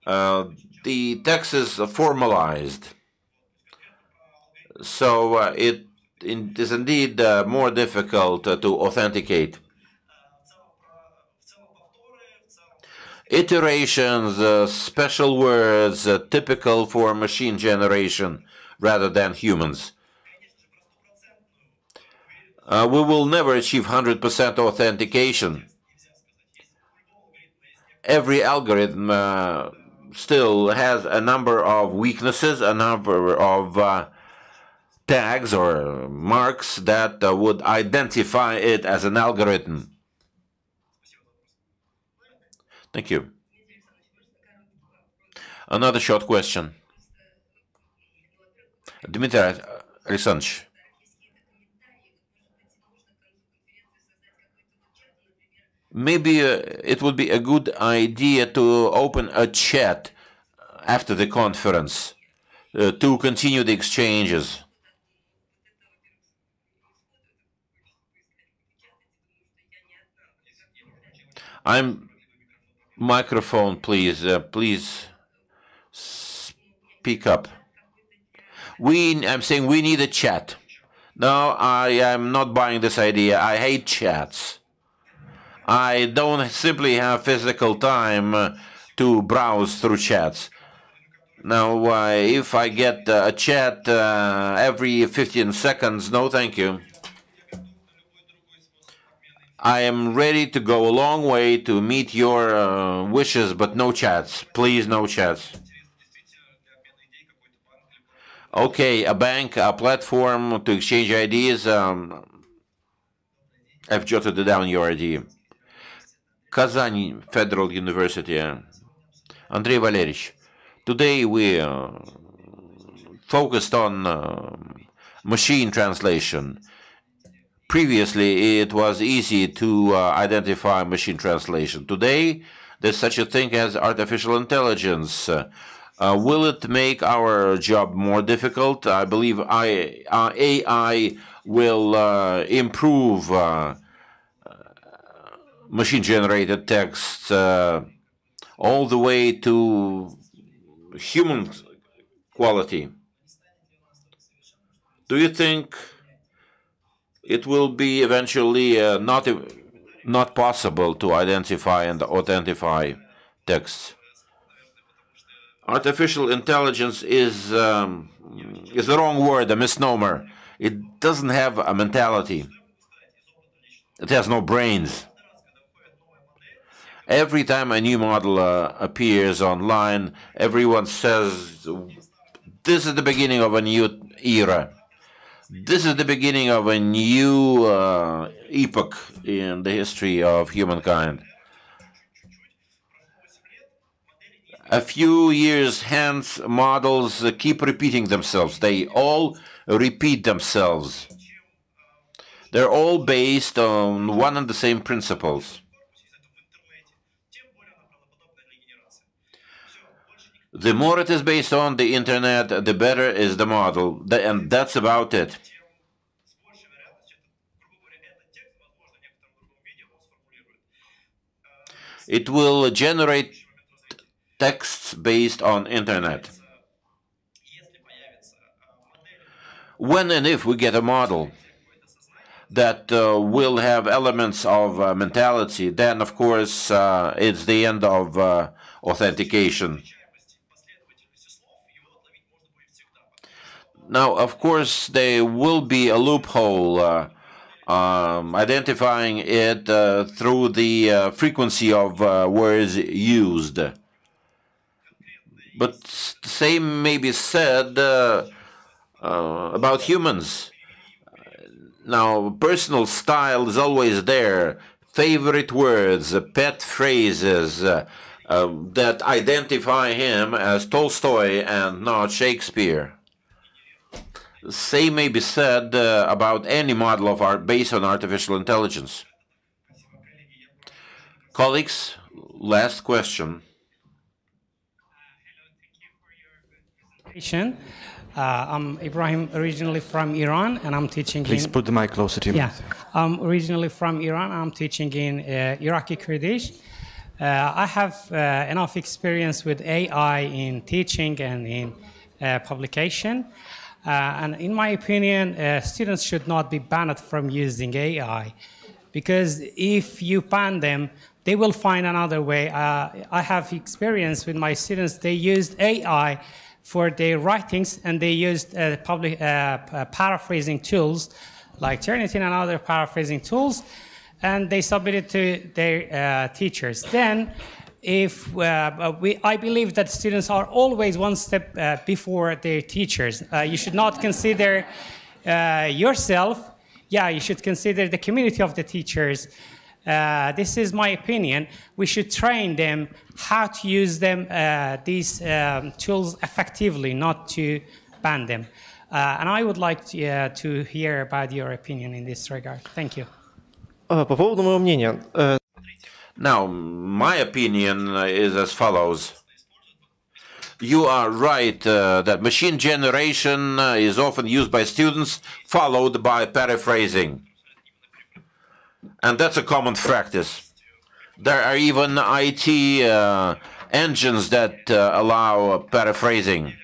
the text is formalized, so it is indeed more difficult to authenticate. Iterations, special words, typical for machine generation rather than humans. We will never achieve 100% authentication. Every algorithm still has a number of weaknesses, a number of tags or marks that would identify it as an algorithm. Thank you. Another short question. Dmitry Alexandrovich. Maybe it would be a good idea to open a chat after the conference to continue the exchanges. Microphone, please. Please speak up. I'm saying we need a chat. No, I am not buying this idea. I hate chats. I don't simply have physical time to browse through chats. Now, if I get a chat every 15 seconds, no thank you. I am ready to go a long way to meet your wishes, but no chats. Please, no chats. Okay, a bank, a platform to exchange ideas. I've jotted down your idea. Kazan Federal University. Andrey Valeryevich, today we focused on machine translation. Previously, it was easy to identify machine translation. Today, there's such a thing as artificial intelligence. Will it make our job more difficult? I believe AI will improve machine-generated text all the way to human quality. Do you think it will be eventually not possible to identify and authentify texts? Artificial intelligence is the wrong word, a misnomer. It doesn't have a mentality. It has no brains. Every time a new model appears online, everyone says, this is the beginning of a new era. This is the beginning of a new epoch in the history of humankind. A few years hence, models keep repeating themselves. They all repeat themselves. They're all based on one and the same principles. The more it is based on the internet, the better is the model, and that's about it. It will generate texts based on internet. When and if we get a model that will have elements of mentality, then of course it's the end of authentication. Now, of course, there will be a loophole identifying it through the frequency of words used. But the same may be said about humans. Now, personal style is always there. favorite words, pet phrases that identify him as Tolstoy and not Shakespeare. Same may be said about any model of art based on artificial intelligence. Colleagues, last question. I'm Ibrahim, originally from Iran, and I'm teaching Please put the mic closer to you. Yeah, I'm originally from Iran. I'm teaching in Iraqi Kurdish. I have enough experience with AI in teaching and in publication. And in my opinion, students should not be banned from using AI, because if you ban them, they will find another way. I have experience with my students. They used AI for their writings, and they used paraphrasing tools like Turnitin and other paraphrasing tools, and they submitted to their teachers. Then, I believe that students are always one step before their teachers. You should not consider yourself. Yeah, you should consider the community of the teachers. This is my opinion. We should train them how to use them, these tools effectively, not to ban them. And I would like to hear about your opinion in this regard. Thank you. По поводу моего мнения. Now, my opinion is as follows. You are right that machine generation is often used by students, followed by paraphrasing. And that's a common practice. There are even IT engines that allow paraphrasing.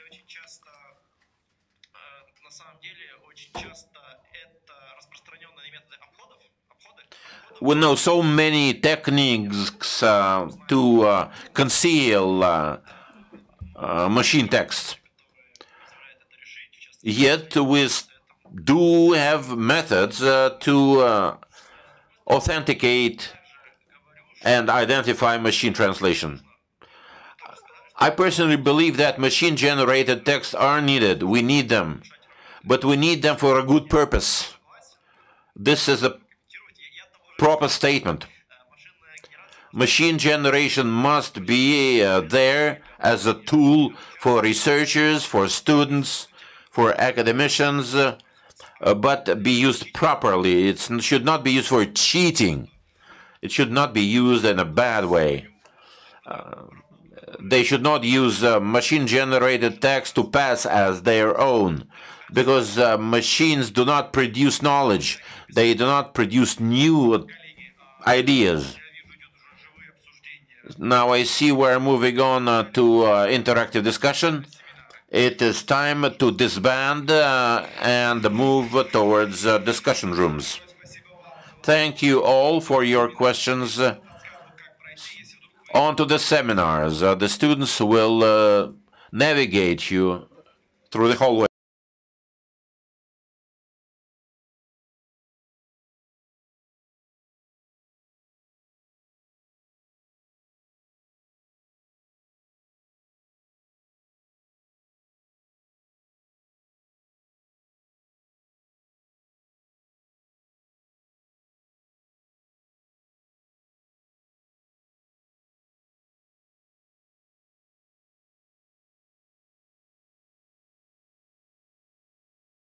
We know so many techniques to conceal machine text. Yet we do have methods to authenticate and identify machine translation. I personally believe that machine-generated texts are needed. We need them. But we need them for a good purpose. This is a proper statement. Machine generation must be there as a tool for researchers, for students, for academicians, but be used properly. It should not be used for cheating. It should not be used in a bad way. They should not use machine-generated text to pass as their own, because machines do not produce knowledge. They do not produce new ideas. Now I see we're moving on to interactive discussion. It is time to disband and move towards discussion rooms. Thank you all for your questions. On to the seminars. The students will navigate you through the hallway.